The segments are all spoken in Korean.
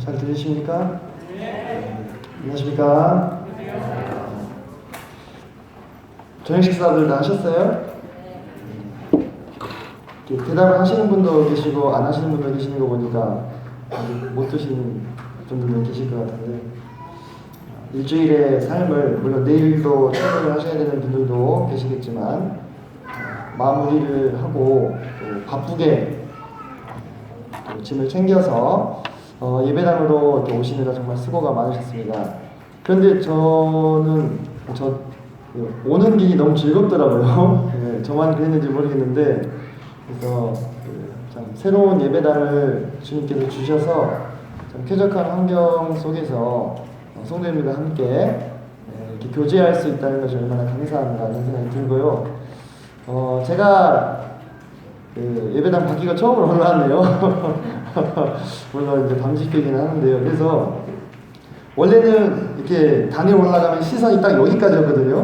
잘 들리십니까? 안녕하십니까? 저녁 식사들 다 하셨어요? 대답을 하시는 분도 계시고 안 하시는 분도 계시는 거 보니까 못 드시는 분들도 계실 것 같은데, 일주일의 삶을 물론 내일도 출근을 하셔야 되는 분들도 계시겠지만 마무리를 하고 또 바쁘게 또 짐을 챙겨서 예배당으로 이렇게 오시느라 정말 수고가 많으셨습니다. 그런데 저는 오는 길이 너무 즐겁더라고요. 네, 저만 그랬는지 모르겠는데, 그래서 참 새로운 예배당을 주님께서 주셔서 참 쾌적한 환경 속에서 성도님들과 함께 이렇게 교제할 수 있다는 것이 얼마나 감사한가라는 생각이 들고요. 제가 예배당 바뀌가 처음으로 올라왔네요. 물론 이제 밤집회이긴 하는데요. 그래서 원래는 이렇게 단에 올라가면 시선이 딱 여기까지였거든요.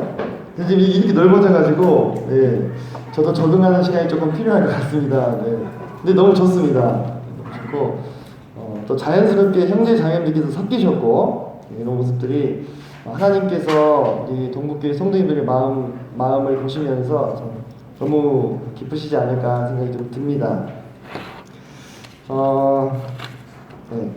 근데 지금 이렇게 넓어져가지고, 네, 저도 적응하는 시간이 조금 필요할 것 같습니다. 네. 근데 너무 좋습니다. 너무 좋고, 또 자연스럽게 형제 자매님들께서 섞이셨고, 이런 모습들이 하나님께서 이 동북교회 성도님들의 마음을 보시면서 너무 기쁘시지 않을까 생각이 좀 듭니다. 네.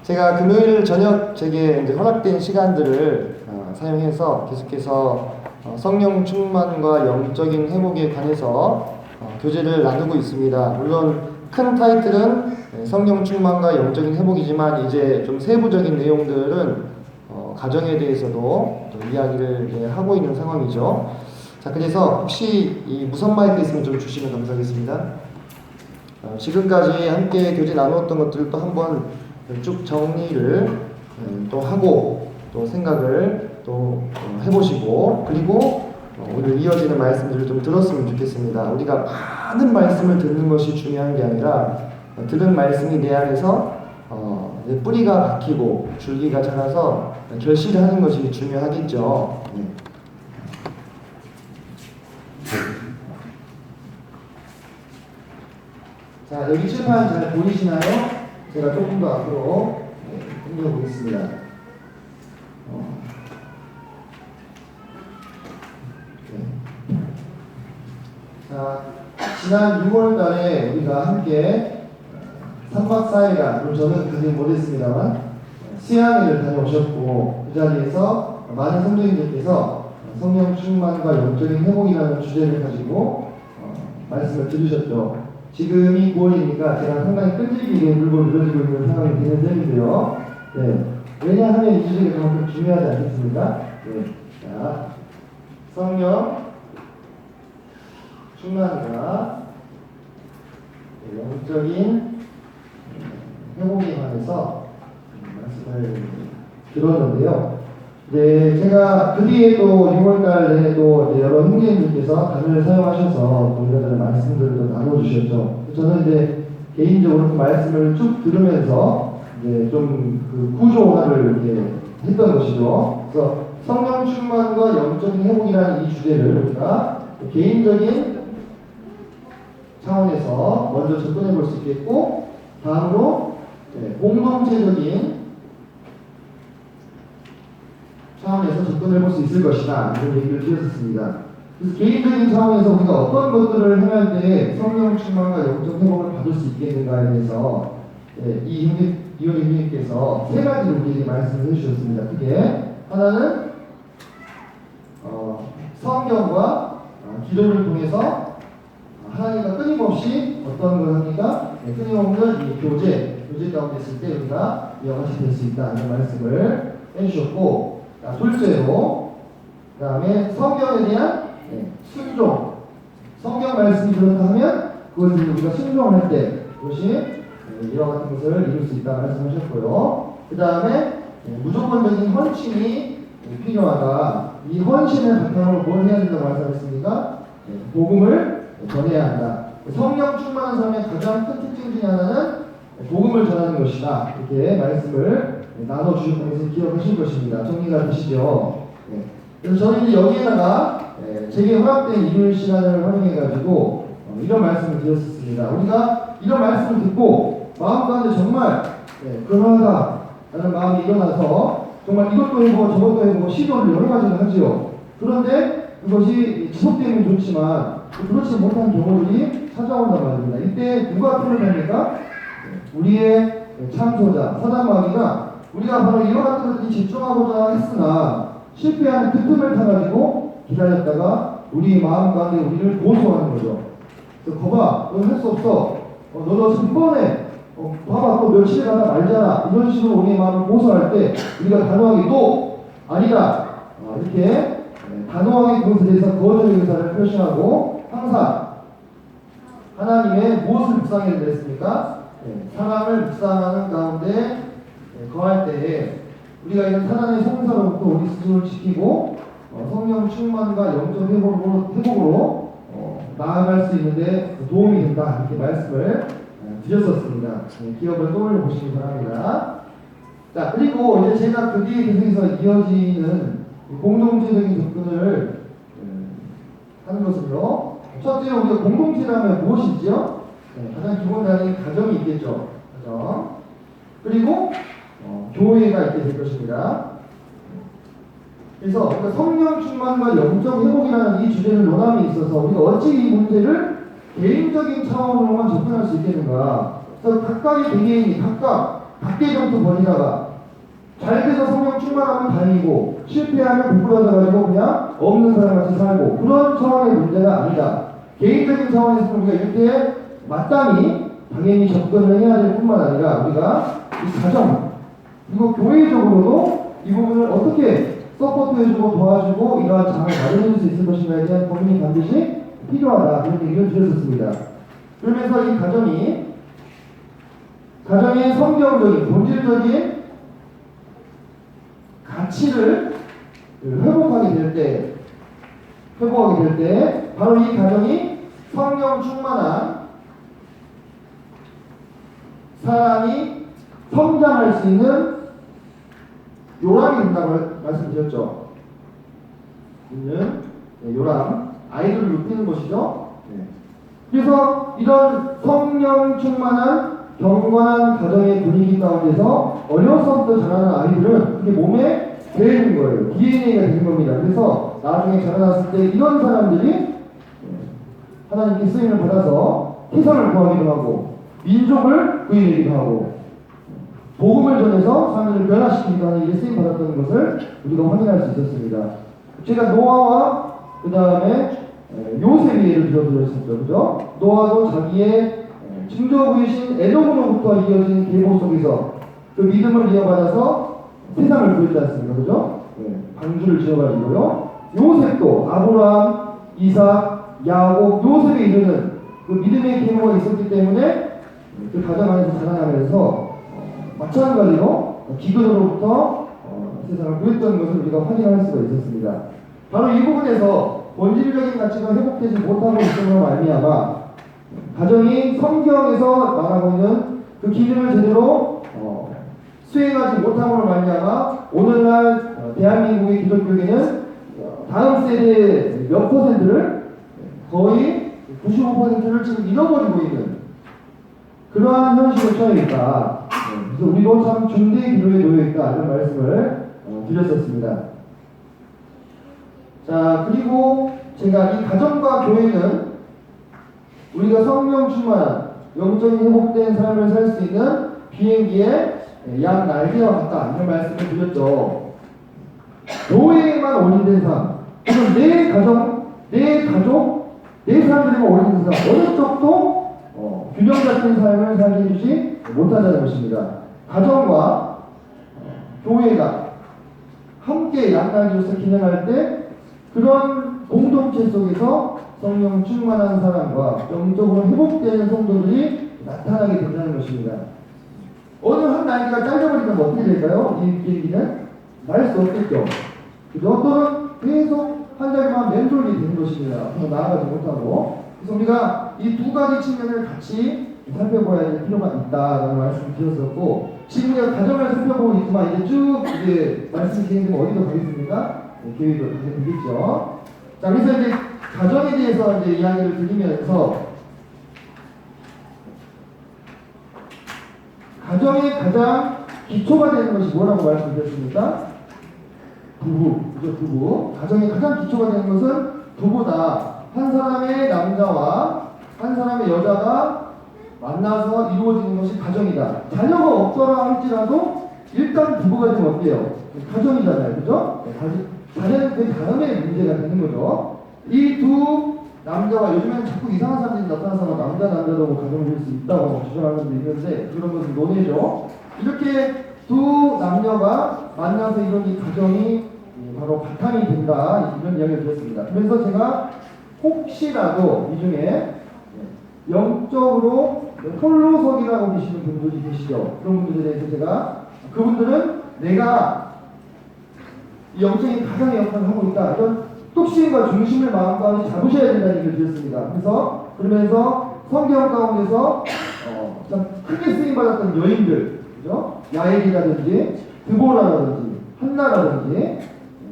제가 금요일 저녁 제게 이제 허락된 시간들을 사용해서 계속해서 성령 충만과 영적인 회복에 관해서 교제를 나누고 있습니다. 물론 큰 타이틀은 성령 충만과 영적인 회복이지만 이제 좀 세부적인 내용들은 가정에 대해서도 또 이야기를 하고 있는 상황이죠. 자, 그래서 혹시 이 무선 마이크 있으면 좀 주시면 감사하겠습니다. 지금까지 함께 교제 나누었던 것들도 한번 쭉 정리를 또 하고 또 생각을 또 해보시고, 그리고 오늘 이어지는 말씀들을 좀 들었으면 좋겠습니다. 우리가 많은 말씀을 듣는 것이 중요한 게 아니라 들은 말씀이 내 안에서 내 뿌리가 박히고 줄기가 자라서 결실을 하는 것이 중요하겠죠. 네. 자, 여기 칠판 잘 보이시나요? 제가 조금 더 앞으로 당겨보겠습니다. 자, 지난 6월 달에 우리가 함께 3박 4일간, 그럼 저는 가진 못했습니다만 수양회를 다녀오셨고, 그 자리에서 많은 성도님들께서 성령 충만과 영적인 회복이라는 주제를 가지고 말씀을 들으셨죠. 지금이 9월이니까 제가 상당히 끈질기게 물고 늘어지고 있는 상황이 되는 셈인데요. 네. 왜냐하면 이 주제가 그만큼 중요하지 않겠습니까? 네. 자, 성령 충만과 영적인 회복에 관해서 말씀을 들었는데요. 네, 제가 그 뒤에 또 6월달 내에도 여러 형제님들께서 단어를 사용하셔서 우리가 말씀들을 나눠주셨죠. 저는 이제 개인적으로 그 말씀을 쭉 들으면서 이제 좀 그 구조화를 이렇게 했던 것이죠. 그래서 성령 충만과 영적인 회복이라는 이 주제를 우리가 개인적인 차원에서 먼저 접근해 볼 수 있겠고, 다음으로 공동체적인 차원에서 접근해 볼 수 있을 것이다, 이런 얘기를 드렸었습니다. 그래서 개인적인 차원에서 우리가 어떤 것들을 행할 때 성령 충만과 영적 회복을 받을 수 있겠는가에 대해서 이효리 형님께서 세 가지를 우리에게 말씀을 해주셨습니다. 그게 하나는 성경과 기도를 통해서 하나님과 끊임없이 어떤 걸 합니까? 끊임없는 이 교제 가운데 있을 때 우리가 이어가시 될 수 있다, 이런 말씀을 해주셨고, 둘째로 그 다음에 성경에 대한 순종, 성경 말씀이 그렇다 하면 그것을 우리가 순종할 때 그것이 이와 같은 것을 이룰 수 있다 말씀하셨고요. 그 다음에 무조건적인 헌신이 필요하다. 이 헌신을 바탕으로 뭘 해야 된다고 말씀하셨습니까? 복음을 전해야 한다. 성령 충만한 사람의 가장 큰 특징 중에 하나는 복음을 전하는 것이다, 이렇게 말씀을 나눠주신 것을 기억하실 것입니다. 정리가 되시죠? 그래서 저는 여기에다가 제게 허락된 일요일 시간을 활용해가지고 이런 말씀을 드렸었습니다. 우리가 이런 말씀을 듣고 마음 가운데 정말 그러하다라는 마음이 일어나서 정말 이것도 해보고 저것도 해보고 시도를 여러 가지를 하지요. 그런데 그것이 지속되면 좋지만 그렇지 못한 경우들이 찾아온단 말입니다. 이때 누가 표를 합니까? 우리의 창조자 사단마귀가 우리가 바로 이와 같은 것들이 집중하고자 했으나 실패하는 그 틈을 타가지고 기다렸다가 우리 마음 가운데 우리를 고소하는 거죠. 그래서 거봐, 너는 할 수 없어. 너도 지금 뻔해. 봐봐, 또 며칠 가다 말잖아. 이런 식으로 우리의 마음을 고소할 때 우리가 단호하게 또 아니다. 이렇게 단호하게 그것에 대해서 거절의 의사를 표시하고 항상 하나님의 무엇을 묵상해야 됐습니까? 사랑을 묵상하는 가운데 거할 때에 우리가 이런 사단의 성사로부터 우리 스스로를 지키고 성령 충만과 영적 회복으로 나아갈 수 있는데 도움이 된다 이렇게 말씀을 드렸었습니다. 기억을 떠올려 보시기 바랍니다. 자, 그리고 이제 제가 그 뒤에 계속해서 이어지는 공동체적인 접근을 하는 것은요. 첫째로 우리가 공동체라면 무엇이지요? 가장 기본 단위 가정이 있겠죠. 가정. 그리고 교회가 있게 될 것입니다. 그래서 그러니까 성령 충만과 영적 회복이라는 이 주제를 논함에 있어서 우리가 어찌 이 문제를 개인적인 차원으로만 접근할 수 있겠는가? 그래서 각각의 개개인이 각각 각계정도 벌이다가 잘 돼서 성령 충만하면 다행이고 실패하면 부끄러워져가지고 그냥 없는 사람같이 살고 그런 차원의 문제가 아니다. 개인적인 차원에서 우리가 이렇게 마땅히 당연히 접근을 해야 될 뿐만 아니라 우리가 이 가정 그리고 교회적으로도 이 부분을 어떻게 서포트해주고 도와주고 이러한 장을 마련해줄 수 있을 것인가에 대한 고민이 반드시 필요하다 그런 얘기를 드렸었습니다. 그러면서 이 가정이 성경적인 본질적인 가치를 회복하게 될 때 바로 이 가정이 성령 충만한 사람이 성장할 수 있는 요람이 된다고 말씀드렸죠. 요람, 아이들을 높이는 것이죠. 그래서 이런 성령 충만한 경건한 가정의 분위기 가운데서 어려서부터 자라는 아이들은 그게 몸에 배이는 거예요. DNA가 되는 겁니다. 그래서 나중에 자라났을 때 이런 사람들이 하나님께 쓰임을 받아서 희생을 구하기도 하고 민족을 구해내기도 하고 복음을 전해서 사람들을 변화시키기도 하는 일에 쓰임 받았던 것을 우리가 확인할 수 있었습니다. 제가 노아와 그 다음에 요셉의 예를 들어드렸었죠. 그죠? 노아도 자기의 증조부이신 에돔으로부터 이어진 계보 속에서 그 믿음을 이어받아서 세상을 구했지 않습니까? 그죠? 방주를 지어가지고요. 요셉도 아브라함, 이삭, 야곱, 요셉에 이르는 그 믿음의 계보가 있었기 때문에 그 가정 안에서 자라나면서 마찬가지로 기근으로부터 세상을 구했던 것을 우리가 확인할 수가 있었습니다. 바로 이 부분에서 본질적인 가치가 회복되지 못하고 있음으로 말미암아 가정이 성경에서 말하고 있는 그 기준을 제대로 수행하지 못함으로 말미암아 오늘날 대한민국의 기독교계는 다음 세대 몇 퍼센트를 거의 95%를 지금 잃어버리고 있는 그러한 현실에 처해 있다. 그래서 우리도 참 중대의 기로에 놓여 있다 이런 말씀을 드렸었습니다. 자, 그리고 제가 이 가정과 교회는 우리가 성령 충만한 영적인 회복된 삶을 살 수 있는 비행기의 양 날개와 같다 이런 말씀을 드렸죠. 교회에만 올인된 삶, 그리고 내 가정, 내 가족, 내 사람들에만 올인된 삶 어느 쪽도 균형 잡힌 삶을 살게 해주지 못한다는 것입니다. 가정과 교회가 함께 양날개로서 기능할 때 그런 공동체 속에서 성령 충만한 사람과 영적으로 회복되는 성도들이 나타나게 된다는 것입니다. 어느 한 날개가 잘려버리면 어떻게 될까요? 이 비행기는 날 수 없겠죠. 그죠? 또는 계속 한 자리만 맴돌게 되는 것입니다. 나아가지 못하고. 그래서 우리가 이 두 가지 측면을 같이 살펴봐야 될 필요가 있다라는 말씀을 드렸었고, 지금 우리가 가정을 살펴보고 있지만 이제 쭉 이제 말씀이 진행되면 어디로 가겠습니까? 교회로 가게 되겠죠. 자, 그래서 이제 가정에 대해서 이제 이야기를 드리면서 가정 가정의 가장 기초가 되는 것이 뭐라고 말씀드렸습니까? 부부, 그죠? 부부. 가정의 가장 기초가 되는 것은 부부다. 한 사람의 남자와 한 사람의 여자가 만나서 이루어지는 것이 가정이다. 자녀가 없더라 할지라도 일단 부부가 되면 어때요? 가정이잖아요, 그죠? 자녀는 그 다음에 문제가 되는 거죠. 이 두 남자와 요즘에는 자꾸 이상한 사람들이 나타나서 남자도 뭐 가정을 이룰 수 있다고 주장하는 분도 있는데 그런 것은 논외죠. 이렇게 두 남녀가 만나서 이런 이 가정이 바로 바탕이 된다 이런 이야기를 드렸습니다. 그래서 제가 혹시라도 이 중에 영적으로 홀로서기라고 계시는 분들이 계시죠. 그런 분들에 대해서 제가 그분들은 내가 이 영적인 가정의 역할을 하고 있다 이런 뚝심과 중심을 마음가운데 잡으셔야 된다는 얘기를 드렸습니다. 그래서 그러면서 성경 가운데서 참 크게 쓰임받았던 여인들, 그죠? 야엘이라든지 드보라라든지 한나라든지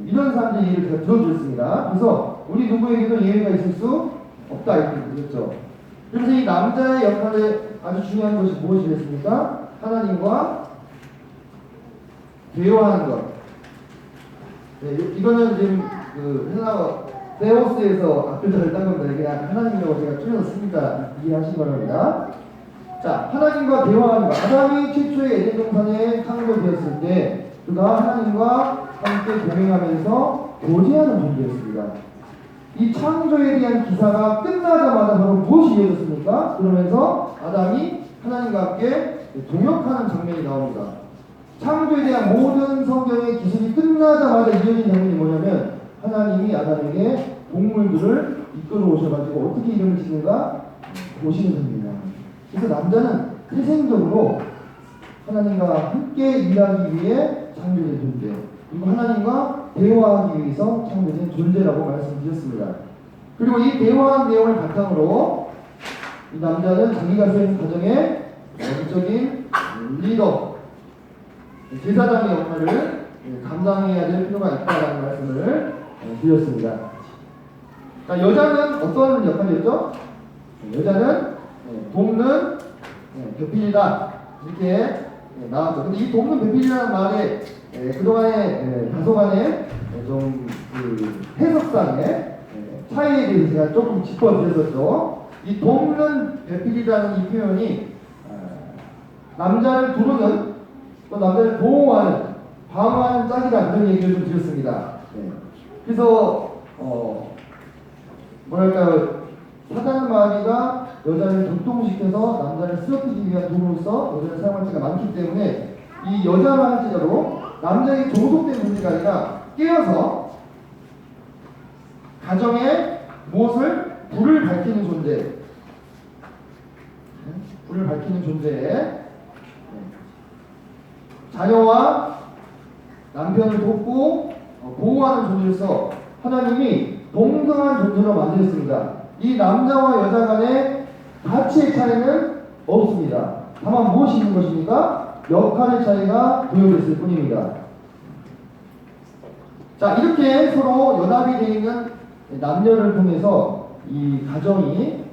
이런 사람들의 예를 제가 들어드렸습니다. 그래서 우리 누구에게도 예외가 있을 수 없다 이렇게 드렸죠. 그래서 이 남자의 역할에 아주 중요한 것이 무엇이겠습니까? 하나님과 대화하는 것. 네, 이거는 지금 그 헬라어 데오스에서 앞글자를 딴 겁니다. 이게 하나님이라고 제가 줄여서 씁니다. 이해하시기 바랍니다. 자, 하나님과 대화하는 것. 아담이 최초의 에덴 동산에 창조되었을 때 그가 하나님과 함께 동행하면서 교제하는 존재였습니다. 이 창조에 대한 기사가 끝나자마자 바로 무엇이 이어졌습니까? 그러면서 아담이 하나님과 함께 동역하는 장면이 나옵니다. 창조에 대한 모든 성경의 기술이 끝나자마자 이어진 장면이 뭐냐면 하나님이 아담에게 동물들을 이끌어 오셔가지고 어떻게 이름을 짓는가 보시는 겁니다. 그래서 남자는 태생적으로 하나님과 함께 일하기 위해 창조된 존재, 그리고 하나님과 대화하기 위해서 창조된 존재라고 말씀드렸습니다. 그리고 이 대화한 내용을 바탕으로 이 남자는 자기가 세운 가정의 영적인 리더, 제사장의 역할을 감당해야 될 필요가 있다는 말씀을 드렸습니다. 자, 여자는 어떤 역할이었죠? 여자는 돕는 배필이다 이렇게 나왔죠. 근데 이 돕는 배필이라는 말에 그동안에 다소간의 좀 그 해석상의 차이에 대해서 제가 조금 짚어드렸었죠. 이 돕는 배필이라는 이 표현이 남자를 두르는 또 남자를 보호하는 방어하는 짝이다 그런 얘기를 좀 드렸습니다. 그래서 뭐랄까요, 사단 마귀가 여자를 격동시켜서 남자를 쓰러뜨리기 위한 도구로서 여자를 사용할 때가 많기 때문에 이 여자만 할지라도 남자에게 종속된 존재가 아니라 깨어서 가정의 무엇을 불을 밝히는 존재, 불을 밝히는 존재, 자녀와 남편을 돕고 보호하는 존재로서 하나님이 동등한 존재로 만드셨습니다. 이 남자와 여자 간의 가치의 차이는 없습니다. 다만 무엇이 있는 것입니까? 역할의 차이가 부여됐을 뿐입니다. 자, 이렇게 서로 연합이 되어 있는 남녀를 통해서 이 가정이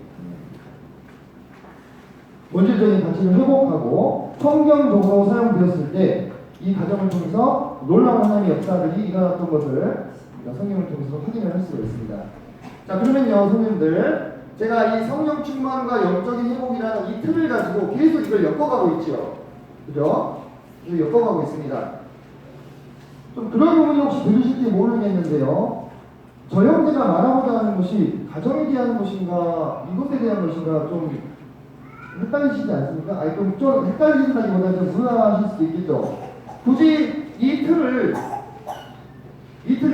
본질적인 가치를 회복하고 성경적으로 사용되었을 때 이 가정을 통해서 놀라운 하나님의 역사들이 일어났던 것을 우리가 성경을 통해서 확인을 할 수가 있습니다. 자, 그러면요, 선생님들, 제가 이 성령 충만과 영적인 회복이라는 이 틀을 가지고 계속 이걸 엮어가고 있죠. 그죠? 계속 엮어가고 있습니다. 좀 그런 부분이 혹시 들으실지 모르겠는데요. 저 형제가 말하고자 하는 것이 가정에 대한 것인가, 이것에 대한 것인가 좀 헷갈리시지 않습니까? 아니, 좀 헷갈리신다기보다는 좀 불안하실 수도 있겠죠. 굳이 이 틀을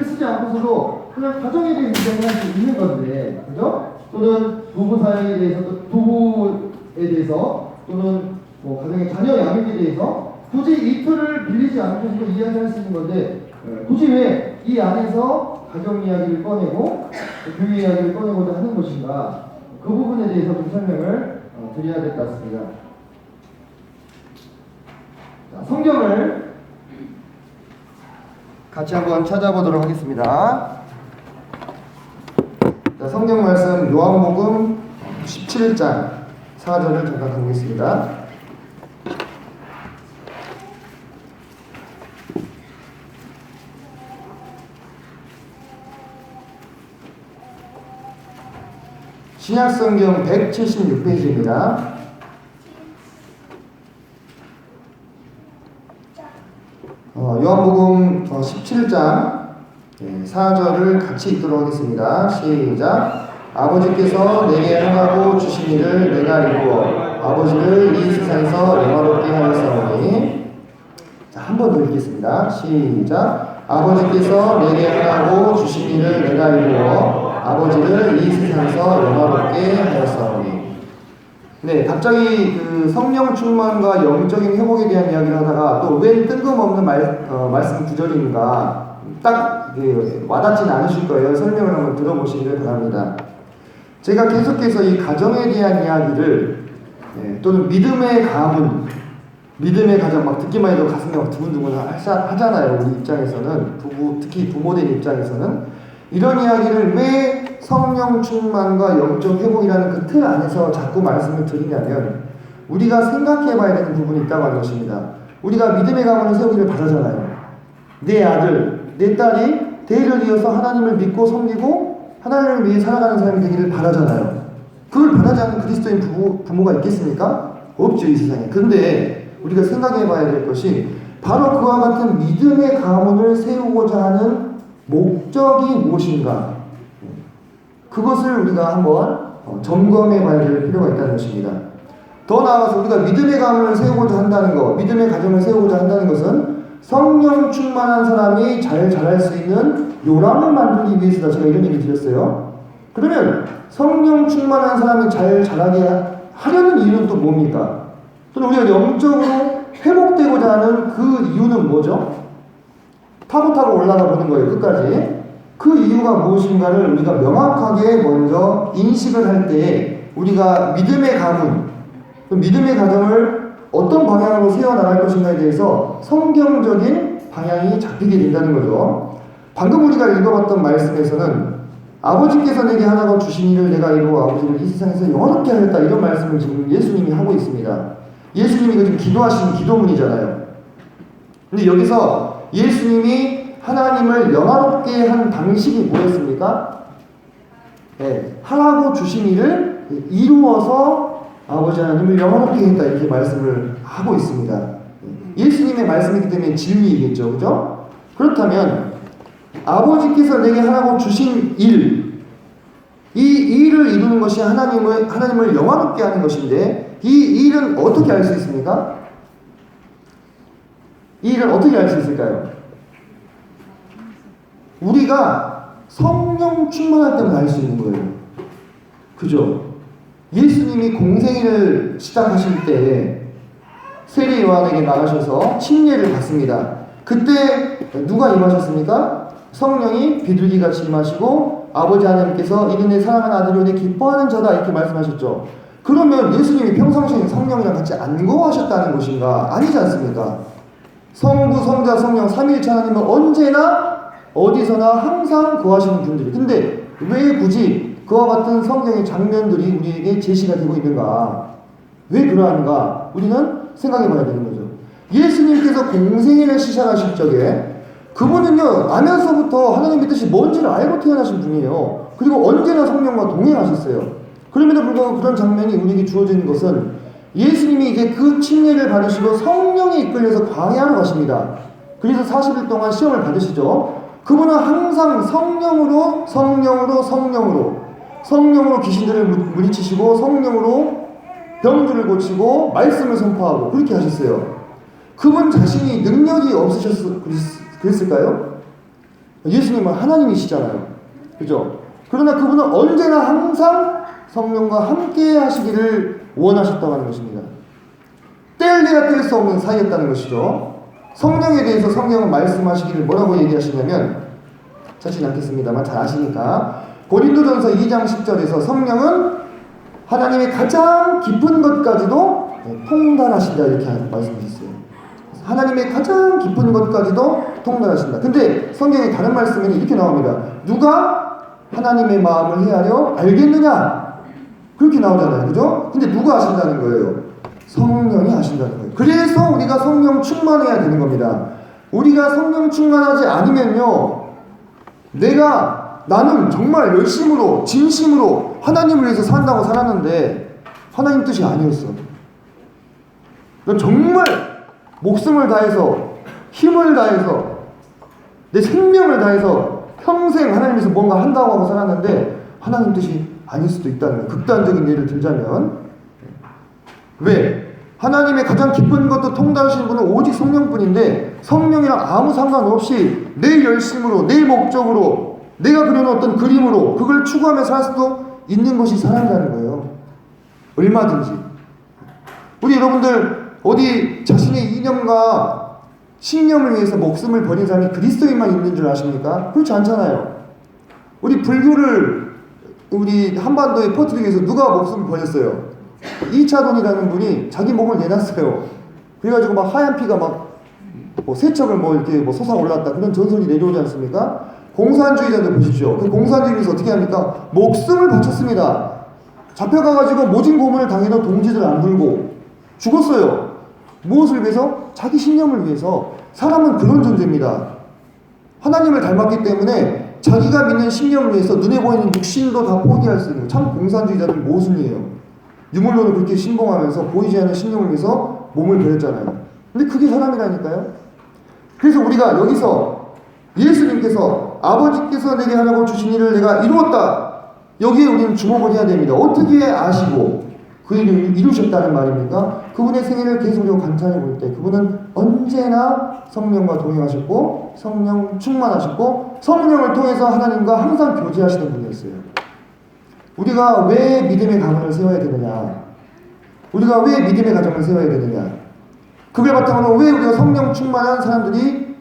쓰지 않고서도 그냥 가정에 대해 인정을 할 수 있는 건데, 그죠? 또는 부부 사이에 대해서, 부부에 대해서, 또는 뭐 가정의 자녀 양육에 대해서 굳이 이 틀을 빌리지 않고서도 이야기할 수 있는 건데, 굳이 왜 이 안에서 가정 이야기를 꺼내고 교회 이야기를 꺼내고자 하는 것인가, 그 부분에 대해서 좀 설명을 드려야 될 것 같습니다. 자, 성경을 같이 한번 찾아보도록 하겠습니다. 자, 성경 말씀 요한복음 17장 4절을 잠깐 보겠습니다. 신약성경 176페이지입니다. 요한복음 17장 4절을 같이 읽도록 하겠습니다. 시작. 아버지께서 내게 행하고 주신 일을 내가 이루어 아버지를 이 세상에서 영화롭게 하였사오니. 자, 한 번 더 읽겠습니다. 시작. 아버지께서 내게 행하고 주신 일을 내가 이루어 아버지를 이 세상에서 영화롭게 하였사오니. 네, 갑자기 그 성령 충만과 영적인 회복에 대한 이야기를 하다가 또 왜 뜬금없는 말씀 구절인가 딱 와닿진 않으실 거예요. 설명을 한번 들어보시기를 바랍니다. 제가 계속해서 이 가정에 대한 이야기를 또는 믿음의 가문, 믿음의 가정 막 듣기만 해도 가슴이 막 두근두근 하잖아요. 우리 입장에서는 특히 부모된 입장에서는 이런 이야기를 왜 성령 충만과 영적 회복이라는 그 틀 안에서 자꾸 말씀을 드리냐면 우리가 생각해 봐야 되는 부분이 있다고 하는 것입니다. 우리가 믿음의 가문을 세우기를 바라잖아요. 내 아들, 내 딸이 대를 이어서 하나님을 믿고 섬기고 하나님을 위해 살아가는 사람이 되기를 바라잖아요. 그걸 바라지 않는 그리스도인 부모가 있겠습니까? 없죠, 이 세상에. 근데 우리가 생각해 봐야 될 것이 바로 그와 같은 믿음의 가문을 세우고자 하는 목적이 무엇인가? 그것을 우리가 한번 점검해 봐야 될 필요가 있다는 것입니다. 더 나아가서 우리가 믿음의 가문을 세우고자 한다는 것, 믿음의 가정을 세우고자 한다는 것은 성령 충만한 사람이 잘 자랄 수 있는 요람을 만들기 위해서다. 제가 이런 얘기 드렸어요. 그러면 성령 충만한 사람이 잘 자라게 하려는 이유는 또 뭡니까? 또는 우리가 영적으로 회복되고자 하는 그 이유는 뭐죠? 타고 올라가 보는 거예요. 끝까지. 그 이유가 무엇인가를 우리가 명확하게 먼저 인식을 할 때 우리가 믿음의 가문, 믿음의 가정을 어떤 방향으로 세워나갈 것인가에 대해서 성경적인 방향이 잡히게 된다는 거죠. 방금 우리가 읽어봤던 말씀에서는 아버지께서 내게 하나가 주신 일을 내가 이루어 아버지를 이 세상에서 영원롭게 하였다, 이런 말씀을 지금 예수님이 하고 있습니다. 예수님이 지금 기도하신 기도문이잖아요. 근데 여기서 예수님이 하나님을 영화롭게 한 방식이 뭐였습니까? 네, 하라고 주신 일을 이루어서 아버지 하나님을 영화롭게 했다, 이렇게 말씀을 하고 있습니다. 예수님의 말씀이기 때문에 진리이겠죠, 그죠? 그렇다면 아버지께서 내게 하라고 주신 일, 이 일을 이루는 것이 하나님을 영화롭게 하는 것인데, 이 일은 어떻게 알 수 있습니까? 이 일을 어떻게 알 수 있을까요? 우리가 성령 충만할 때만 알 수 있는 거예요. 그죠? 예수님이 공생애를 시작하실 때 세례 요한에게 나가셔서 침례를 받습니다. 그때 누가 임하셨습니까? 성령이 비둘기같이 임하시고 아버지 하나님께서 이는 내 사랑하는 아들이요 내 기뻐하는 자다, 이렇게 말씀하셨죠. 그러면 예수님이 평상시에 성령이랑 같이 안 거하셨다는 것인가? 아니지 않습니까? 성부, 성자, 성령 삼위일체 하나님은 언제나 어디서나 항상 거하시는 분들이. 근데 왜 굳이 그와 같은 성경의 장면들이 우리에게 제시가 되고 있는가? 왜 그러한가? 우리는 생각해 봐야 되는 거죠. 예수님께서 공생애를 시작하실 적에 그분은요, 나면서부터 하나님의 뜻이 뭔지를 알고 태어나신 분이에요. 그리고 언제나 성령과 동행하셨어요. 그럼에도 불구하고 그런 장면이 우리에게 주어지는 것은 예수님이 이제 그 침례를 받으시고 성령에 이끌려서 광야로 가십니다. 그래서 40일 동안 시험을 받으시죠. 그분은 항상 성령으로 귀신들을 물리치시고 성령으로 병들을 고치고 말씀을 선포하고 그렇게 하셨어요. 그분 자신이 능력이 그랬을까요? 예수님은 하나님이시잖아요. 그죠? 그러나 그분은 언제나 항상 성령과 함께 하시기를 원하셨다고 하는 것입니다. 뗄래야 뗄 수 없는 사이였다는 것이죠. 성령에 대해서 성령은 말씀하시기를 뭐라고 얘기하시냐면, 찾지는 않겠습니다만 잘 아시니까, 고린도전서 2장 10절에서 성령은 하나님의 가장 깊은 것까지도 통달하신다, 이렇게 말씀하셨어요. 하나님의 가장 깊은 것까지도 통달하신다. 근데 성경의 다른 말씀에는 이렇게 나옵니다. 누가 하나님의 마음을 헤아려 알겠느냐? 그렇게 나오잖아요. 그죠? 근데 누가 아신다는 거예요? 성령이 아신다는 거예요. 그래서 우리가 성령 충만해야 되는 겁니다. 우리가 성령 충만하지 않으면요, 내가 나는 정말 열심으로 진심으로 하나님을 위해서 산다고 살았는데 하나님 뜻이 아니었어. 난 정말 목숨을 다해서 힘을 다해서 내 생명을 다해서 평생 하나님 위해서 뭔가 한다고 하고 살았는데 하나님 뜻이 아닐 수도 있다는 거예요. 극단적인 예를 들자면 왜? 하나님의 가장 깊은 것도 통달하시는 분은 오직 성령뿐인데 성령이랑 아무 상관없이 내 열심으로 내 목적으로 내가 그려놓은 어떤 그림으로 그걸 추구하며 살 수도 있는 것이 사람이라는 거예요. 얼마든지. 우리 여러분들 어디 자신의 이념과 신념을 위해서 목숨을 버린 사람이 그리스도인만 있는 줄 아십니까? 그렇지 않잖아요. 우리 불교를 우리 한반도에 퍼뜨리기 위해서 누가 목숨을 버렸어요? 이차돈이라는 분이 자기 몸을 내놨어요. 그래가지고 막 하얀 피가 막 뭐 세척을 뭐 이렇게 뭐 솟아올랐다 그런 전설이 내려오지 않습니까? 공산주의자들 보십시오. 그 공산주의에서 어떻게 합니까? 목숨을 바쳤습니다. 잡혀가가지고 모진 고문을 당해도 동지들 안 불고 죽었어요. 무엇을 위해서? 자기 신념을 위해서. 사람은 그런 존재입니다. 하나님을 닮았기 때문에 자기가 믿는 신념을 위해서 눈에 보이는 육신도 다 포기할 수 있는 참 공산주의자들 모순이에요. 유물론을 그렇게 신봉하면서 보이지 않는 신념을 위해서 몸을 버렸잖아요. 근데 그게 사람이라니까요. 그래서 우리가 여기서 예수님께서 아버지께서 내게 하라고 주신 일을 내가 이루었다. 여기에 우리는 주목을 해야 됩니다. 어떻게 아시고 그 일을 이루셨다는 말입니까? 그분의 생애를 계속 우리가 관찰해 볼 때 그분은 언제나 성령과 동행하셨고 성령 충만하셨고 성령을 통해서 하나님과 항상 교제하시는 분이었어요. 우리가 왜 믿음의 가문을 세워야 되느냐? 우리가 왜 믿음의 가정을 세워야 되느냐? 그걸 바탕으로 왜 우리가 성령 충만한 사람들이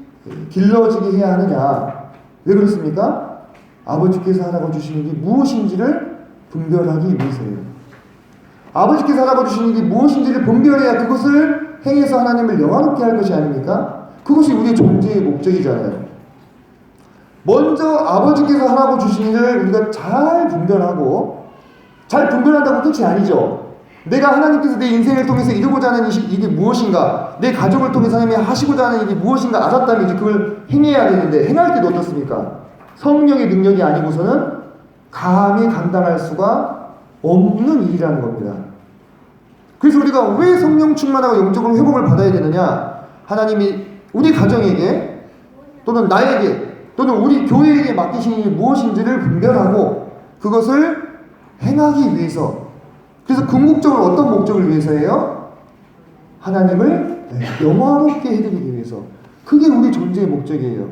길러지게 해야 하느냐? 왜 그렇습니까? 아버지께서 하라고 주신 일이 무엇인지를 분별하기 위해서예요. 아버지께서 하라고 주신 일이 무엇인지를 분별해야 그것을 행해서 하나님을 영화롭게 할 것이 아닙니까? 그것이 우리의 존재의 목적이잖아요. 먼저 아버지께서 하라고 주신 일을 우리가 잘 분별하고, 잘 분별한다고 끝이 아니죠. 내가 하나님께서 내 인생을 통해서 이루고자 하는 일이 무엇인가, 내 가정을 통해서 하나님이 하시고자 하는 일이 무엇인가 알았다면 이제 그걸 행해야 되는데, 행할 때도 어떻습니까? 성령의 능력이 아니고서는 감히 감당할 수가 없는 일이라는 겁니다. 그래서 우리가 왜 성령 충만하고 영적으로 회복을 받아야 되느냐? 하나님이 우리 가정에게 또는 나에게 또는 우리 교회에게 맡기신 일이 무엇인지를 분별하고 그것을 행하기 위해서. 그래서 궁극적으로 어떤 목적을 위해서예요? 하나님을 영화롭게 해드리기 위해서. 그게 우리 존재의 목적이에요.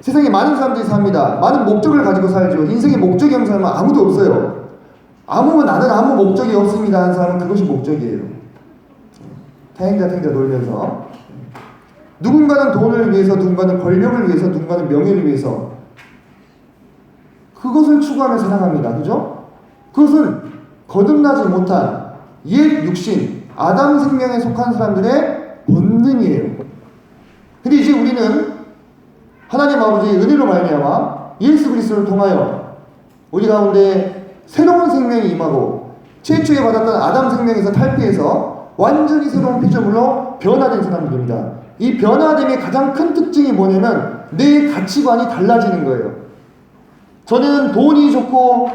세상에 많은 사람들이 삽니다. 많은 목적을 가지고 살죠. 인생의 목적이 없는 사람은 아무도 없어요. 나는 아무 목적이 없습니다 하는 사람은 그것이 목적이에요. 탱자 놀면서 누군가는 돈을 위해서, 누군가는 권력을 위해서, 누군가는 명예를 위해서 그것을 추구하며 살아갑니다. 그죠? 그것은 거듭나지 못한 옛 육신, 아담 생명에 속한 사람들의 본능이에요. 근데 이제 우리는 하나님 아버지의 은혜로 말미암아 예수 그리스도를 통하여 우리 가운데 새로운 생명이 임하고 최초에 받았던 아담 생명에서 탈피해서 완전히 새로운 피조물로 변화된 사람들입니다. 이 변화됨의 가장 큰 특징이 뭐냐면 내 가치관이 달라지는 거예요. 전에는 돈이 좋고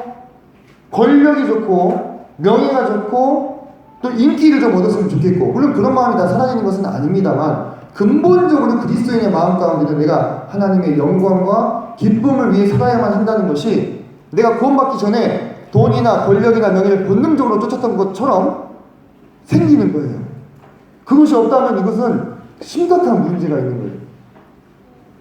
권력이 좋고 명예가 좋고 또 인기를 좀 얻었으면 좋겠고, 물론 그런 마음이 다 사라지는 것은 아닙니다만 근본적으로 그리스도인의 마음 가운데는 내가 하나님의 영광과 기쁨을 위해 살아야만 한다는 것이 내가 구원받기 전에 돈이나 권력이나 명예를 본능적으로 쫓았던 것처럼 생기는 거예요. 그것이 없다면 이것은 심각한 문제가 있는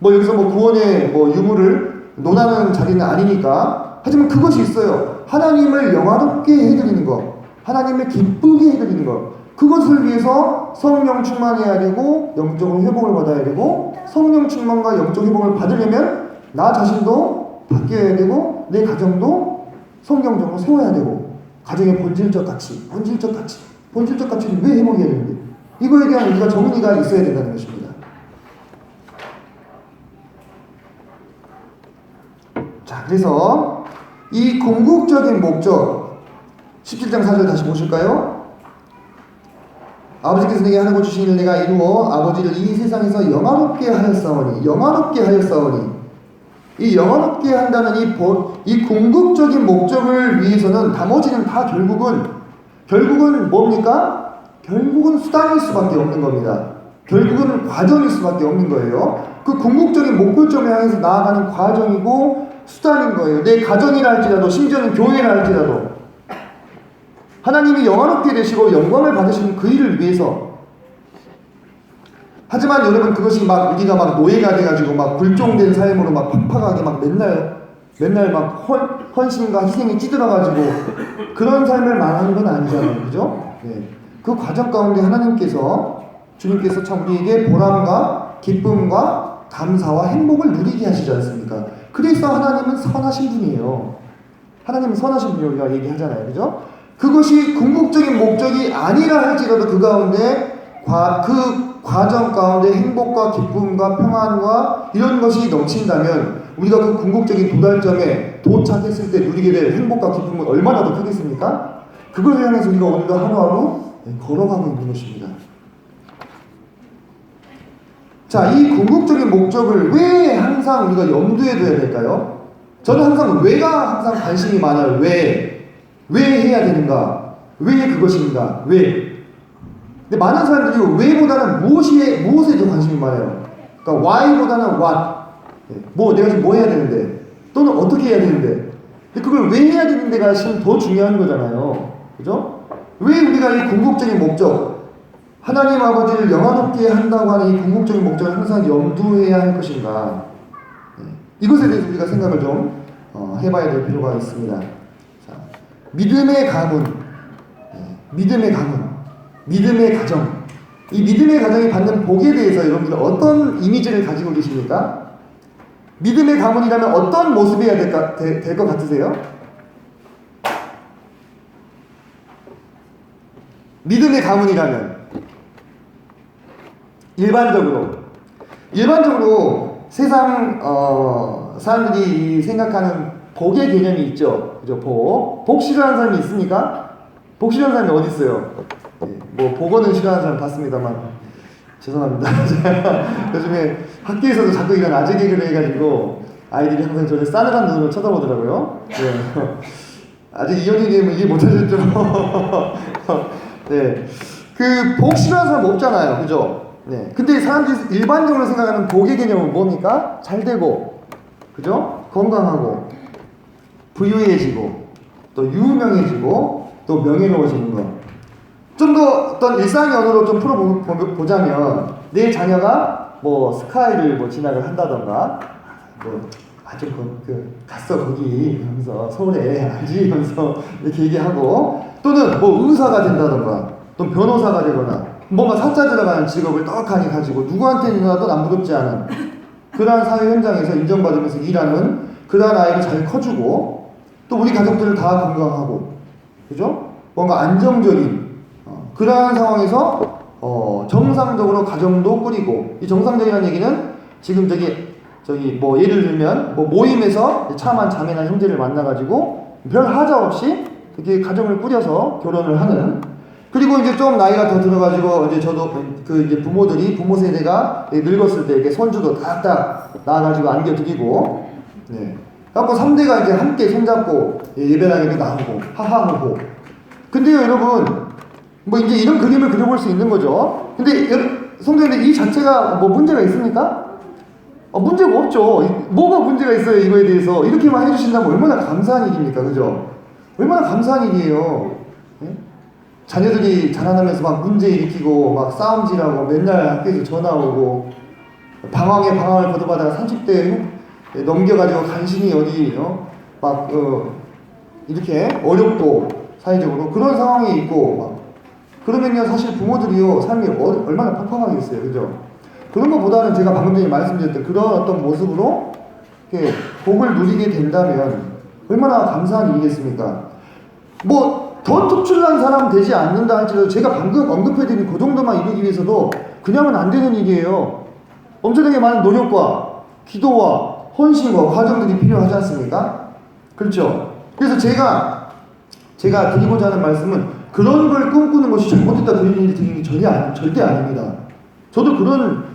거예요. 여기서 구원의 유무를 논하는 자리는 아니니까. 하지만 그것이 있어요. 하나님을 영화롭게 해드리는 것, 하나님을 기쁘게 해드리는 것, 그것을 위해서 성령 충만해야 되고 영적으로 회복을 받아야 되고, 성령 충만과 영적 회복을 받으려면 나 자신도 바뀌어야 되고 내 가정도 성경적으로 세워야 되고, 가정의 본질적 가치는 왜 회복해야 되는데, 이거에 대한 우리가 정의가 있어야 된다는 것입니다. 자, 그래서 이 궁극적인 목적 17장 4절 다시 보실까요? 아버지께서 내게 하라고 주신 일을 내가 이루어 아버지를 이 세상에서 영화롭게 하였사오니 이 영원롭게 한다는 이 궁극적인 목적을 위해서는 나머지는 다 결국은 뭡니까? 결국은 수단일 수밖에 없는 겁니다. 결국은 과정일 수밖에 없는 거예요. 그 궁극적인 목표점을 향해서 나아가는 과정이고 수단인 거예요. 내 가정이라 할지라도, 심지어는 교회라 할지라도 하나님이 영원롭게 되시고 영광을 받으시는 그 일을 위해서. 하지만 여러분, 그것이 막 우리가 막 노예가 돼가지고 막 굴종된 삶으로 막 팍팍하게 막 맨날 막 헌신과 희생이 찌들어가지고 그런 삶을 말하는 건 아니잖아요. 그죠? 네. 그 과정 가운데 주님께서 참 우리에게 보람과 기쁨과 감사와 행복을 누리게 하시지 않습니까? 그래서 하나님은 선하신 분이에요. 하나님은 선하신 분이라고 우리가 얘기하잖아요. 그죠? 그것이 궁극적인 목적이 아니라 할지라도 그 가운데 그 과정 가운데 행복과 기쁨과 평안과 이런 것이 넘친다면 우리가 그 궁극적인 도달점에 도착했을 때 누리게 될 행복과 기쁨은 얼마나 더 크겠습니까? 그걸 향해서 우리가 오늘도 하루하루 걸어가고 있는 것입니다. 자, 이 궁극적인 목적을 왜 항상 우리가 염두에 둬야 될까요? 저는 항상 왜가 항상 관심이 많아요. 왜 해야 되는가? 왜 그것인가? 왜? 근데 많은 사람들이 왜보다는 무엇에 더 관심이 많아요. 그러니까 why보다는 what. 내가 지금 뭐 해야 되는데, 또는 어떻게 해야 되는데. 근데 그걸 왜 해야 되는데가 지금 더 중요한 거잖아요. 그죠? 왜 우리가 이 궁극적인 목적, 하나님 아버지를 영화롭게 한다고 하는 이 궁극적인 목적을 항상 염두해야 할 것인가? 이것에 대해서 우리가 생각을 좀 해봐야 될 필요가 있습니다. 자, 믿음의 가문, 믿음의 가정. 이 믿음의 가정이 받는 복에 대해서 여러분들 어떤 이미지를 가지고 계십니까? 믿음의 가문이라면 어떤 모습이어야 될 것 같으세요? 믿음의 가문이라면 일반적으로 세상 사람들이 생각하는 복의 개념이 있죠. 그죠? 복 싫어하는 사람이 있습니까? 복 싫어하는 사람이 어디 있어요? 복어는 싫어하는 사람 봤습니다만 죄송합니다. 요즘에 학교에서도 자꾸 이런 아재 개그를 해가지고 아이들이 항상 저를 싸늘한 눈으로 쳐다보더라고요. 네. 아직 이현희님은 이해 못하셨죠? 네. 복 싫어하는 사람 없잖아요. 그죠? 네. 근데 사람들이 일반적으로 생각하는 복의 개념은 뭡니까? 잘 되고, 그죠? 건강하고, 부유해지고, 또 유명해지고, 또 명예로워지는 것. 좀 더 어떤 일상의 언어로 좀 풀어보자면, 내 자녀가 스카이를 진학을 한다던가, 갔어, 거기, 하면서, 서울에, 알지? 하면서 이렇게 얘기하고, 또는 의사가 된다던가, 또 변호사가 되거나, 뭔가 사자 들어가는 직업을 떡하니 가지고, 누구한테나도 남부럽지 않은, 그러한 사회 현장에서 인정받으면서 일하는, 그러한 아이를 잘 커주고, 또 우리 가족들을 다 건강하고, 그죠? 뭔가 안정적인, 그러한 상황에서, 정상적으로 가정도 꾸리고, 이 정상적이라는 얘기는 지금 예를 들면, 모임에서 참한 자매나 형제를 만나가지고, 별 하자 없이 이렇게 가정을 꾸려서 결혼을 하는, 그리고 이제 좀 나이가 더 들어가지고, 이제 저도 이제 부모 세대가 늙었을 때 이렇게 손주도 딱딱 낳아가지고 안겨드리고, 네. 그래갖고 3대가 이제 함께 손잡고 예배당에도 나오고, 하하호호. 근데요, 여러분, 이제 이런 그림을 그려볼 수 있는 거죠. 근데 성도님들 이 자체가 문제가 있습니까? 문제가 없죠. 뭐가 문제가 있어요, 이거에 대해서. 이렇게만 해주신다면 얼마나 감사한 일입니까? 그죠? 얼마나 감사한 일이에요. 네? 자녀들이 자라나면서 막 문제 일으키고, 막 싸움질하고, 맨날 학교에서 전화 오고, 방황을 거듭하다가 30대 넘겨가지고 간신히 이렇게 어렵고, 사회적으로. 그런 상황이 있고, 그러면요, 사실 부모들이요, 삶이 얼마나 팍팍하겠어요. 그죠? 그런 것보다는 제가 방금 전에 말씀드렸던 그런 어떤 모습으로 이렇게 복을 누리게 된다면 얼마나 감사한 일이겠습니까? 더 특출난 사람 되지 않는다 할지라도 제가 방금 언급해드린 그 정도만 이루기 위해서도 그냥은 안 되는 일이에요. 엄청나게 많은 노력과 기도와 헌신과 과정들이 필요하지 않습니까? 그렇죠? 그래서 제가 드리고자 하는 말씀은 그런 걸 꿈꾸는 것이 잘못됐다 그런 일이 드리는 게 절대 아닙니다. 저도 그런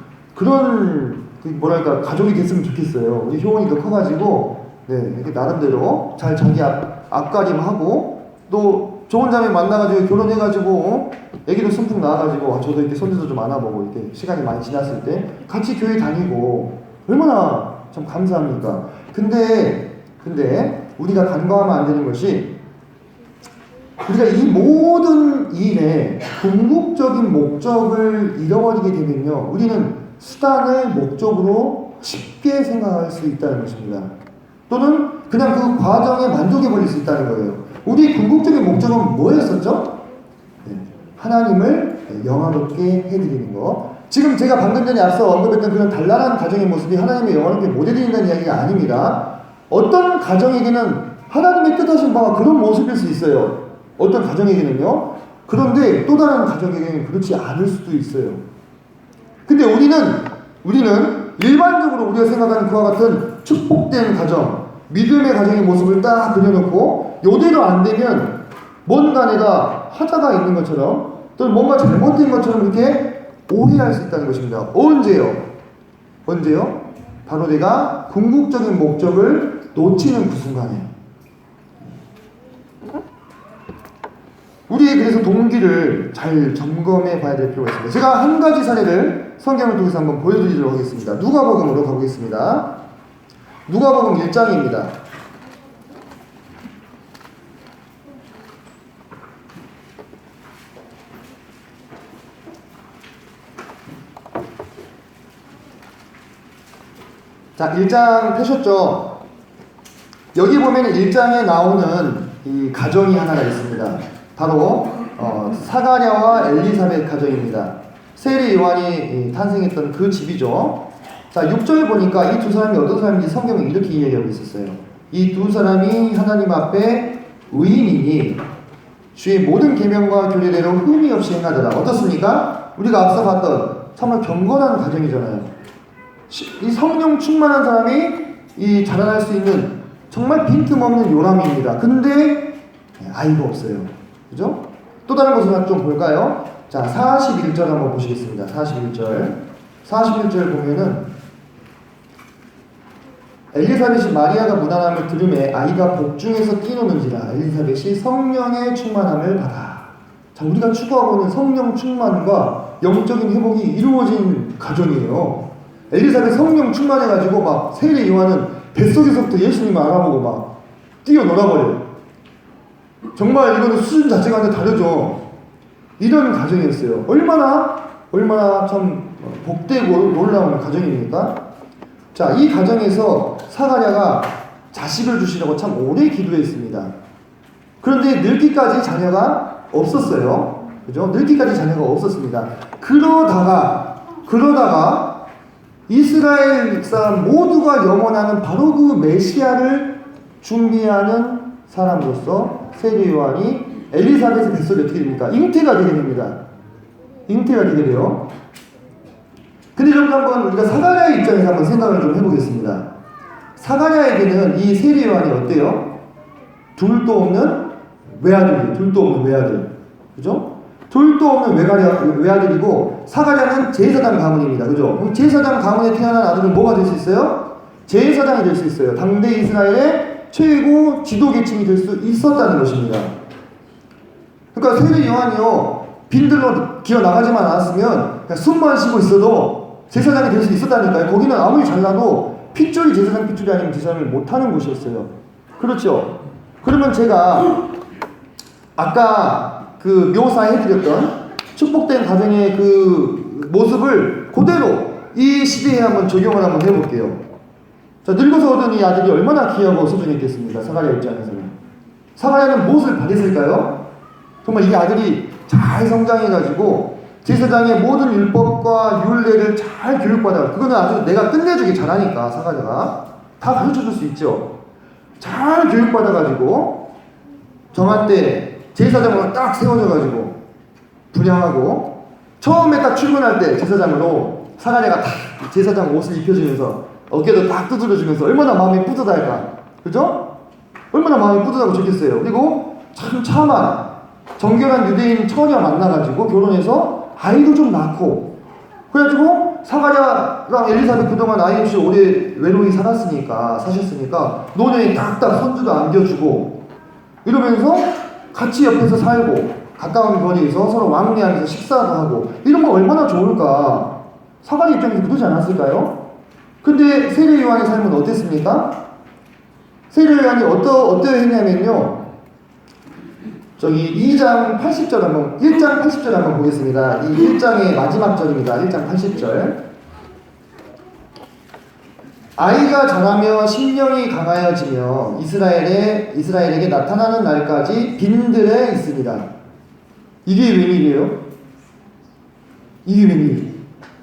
그 뭐랄까 가족이 됐으면 좋겠어요. 우리 효원이도 커가지고 네 이렇게 나름대로 잘 자기 앞가림하고 또 좋은 자매 만나가지고 결혼해가지고 애기도 순풍 나와가지고 저도 이렇게 손주도 좀 안아보고 이렇게 시간이 많이 지났을 때 같이 교회 다니고 얼마나 참 감사합니까? 근데 우리가 간과하면 안 되는 것이 우리가 이 모든 일에 궁극적인 목적을 잃어버리게 되면요 우리는 수단을 목적으로 쉽게 생각할 수 있다는 것입니다. 또는 그냥 그 과정에 만족해버릴 수 있다는 거예요. 우리 궁극적인 목적은 뭐였었죠? 네, 하나님을 영화롭게 해드리는 거. 지금 제가 방금 전에 앞서 언급했던 그런 단란한 가정의 모습이 하나님의 영화롭게 못 해드린다는 이야기가 아닙니다. 어떤 가정에게는 하나님의 뜻하신 바가 그런 모습일 수 있어요. 어떤 가정에게는요. 그런데 또 다른 가정에게는 그렇지 않을 수도 있어요. 근데 우리는 일반적으로 우리가 생각하는 그와 같은 축복된 가정, 믿음의 가정의 모습을 딱 그려놓고 요대로 안 되면 뭔가 내가 하자가 있는 것처럼 또는 뭔가 잘못된 것처럼 이렇게 오해할 수 있다는 것입니다. 언제요? 바로 내가 궁극적인 목적을 놓치는 그 순간에. 우리의 그래서 동기를 잘 점검해 봐야 될 필요가 있습니다. 제가 한 가지 사례를 성경을 통해서 한번 보여드리도록 하겠습니다. 누가복음으로 가보겠습니다. 누가복음 1장입니다. 자, 1장 펴셨죠? 여기 보면 1장에 나오는 이 가정이 하나가 있습니다. 바로 사가랴와 엘리사벳 가정입니다. 세례 요한이 탄생했던 그 집이죠. 자, 6절 보니까 이 두 사람이 어떤 사람인지 성경은 이렇게 이야기하고 있었어요. 이 두 사람이 하나님 앞에 의인이니 주의 모든 계명과 교례대로 흠이 없이 행하더라. 어떻습니까? 우리가 앞서 봤던 정말 경건한 가정이잖아요. 이 성령 충만한 사람이 이 자라날 수 있는 정말 빈틈없는 요람입니다. 근데 아이가 없어요. 그죠? 또 다른 것을 좀 볼까요? 자, 41절 한번 보시겠습니다. 41절 보면은 엘리사벳이 마리아가 무난함을 들음에 아이가 복중에서 뛰노는지라 엘리사벳이 성령의 충만함을 받아. 자, 우리가 추구하고 있는 성령 충만과 영적인 회복이 이루어진 가정이에요. 엘리사벳 성령 충만해가지고 막 세례 요한은 뱃속에서부터 예수님을 알아보고 막 뛰어놀아버려요. 정말 이거는 수준 자체가 완전 다르죠. 이런 가정이었어요. 얼마나 참 복되고 놀라운 가정입니까? 자, 이 가정에서 사가랴가 자식을 주시려고 참 오래 기도했습니다. 그런데 늙기까지 자녀가 없었어요. 그죠? 늙기까지 자녀가 없었습니다. 그러다가 이스라엘 사람 모두가 영원하는 바로 그 메시아를 준비하는 사람으로서 세례 요한이 엘리사벳의 뱃속에 어떻게 됩니까? 잉태가 되게 됩니다. 잉태가 되게 돼요. 근데 여러분 한번 우리가 사가랴의 입장에서 한번 생각을 좀 해보겠습니다. 사가랴에게는 이 세례 요한이 어때요? 둘도 없는 외아들. 그죠? 둘도 없는 외아들이고 사가랴는 제사장 가문입니다. 그죠? 그럼 제사장 가문에 태어난 아들은 뭐가 될 수 있어요? 제사장이 될 수 있어요. 당대 이스라엘의 최고 지도계층이 될 수 있었다는 것입니다. 그러니까 세례 요한이요 빈들로 기어 나가지만 않았으면 그냥 숨만 쉬고 있어도 제사장이 될 수 있었다니까요. 거기는 아무리 잘나도 핏줄이 제사장 핏줄이 아니면 제사장을 못하는 곳이었어요. 그렇죠? 그러면 제가 아까 그 묘사해드렸던 축복된 가정의 그 모습을 그대로 이 시대에 한번 적용을 한번 해볼게요. 자, 늙어서 얻은 이 아들이 얼마나 귀하고 소중했겠습니까? 사가랴 입장에서는. 사가랴는 무엇을 받았을까요? 정말 이 아들이 잘 성장해가지고 제사장의 모든 율법과 율례를 잘 교육받아. 그거는 아주 내가 끝내주기 잘하니까 사가랴가 다 가르쳐줄 수 있죠. 잘 교육받아가지고 정한 때 제사장으로 딱 세워져가지고 분양하고 처음에 딱 출근할 때 제사장으로 사가랴가 딱 제사장 옷을 입혀주면서 어깨도 딱 두드려주면서 얼마나 마음이 뿌듯할까. 그죠? 얼마나 마음이 뿌듯하고 좋겠어요. 그리고 참 참한 정결한 유대인 처녀 만나가지고 결혼해서 아이도 좀 낳고 그래가지고 사가랴랑 엘리사벳 그동안 아이 없이 오래 외로이 사셨으니까 노년에 딱딱 손주도 안겨주고 이러면서 같이 옆에서 살고 가까운 거리에서 서로 왕래하면서 식사도 하고 이런 거 얼마나 좋을까. 사가랴 입장에서 그러지 않았을까요? 근데 세례 요한의 삶은 어땠습니까? 세례 요한이 어떠했냐면요, 저기 2장 80절 한번, 1장 80절 한번 보겠습니다. 이 1장의 마지막 절입니다. 1장 80절. 아이가 자라며 심령이 강하여지며 이스라엘에게 나타나는 날까지 빈들에 있습니다. 이게 웬일이에요? 이게 웬일?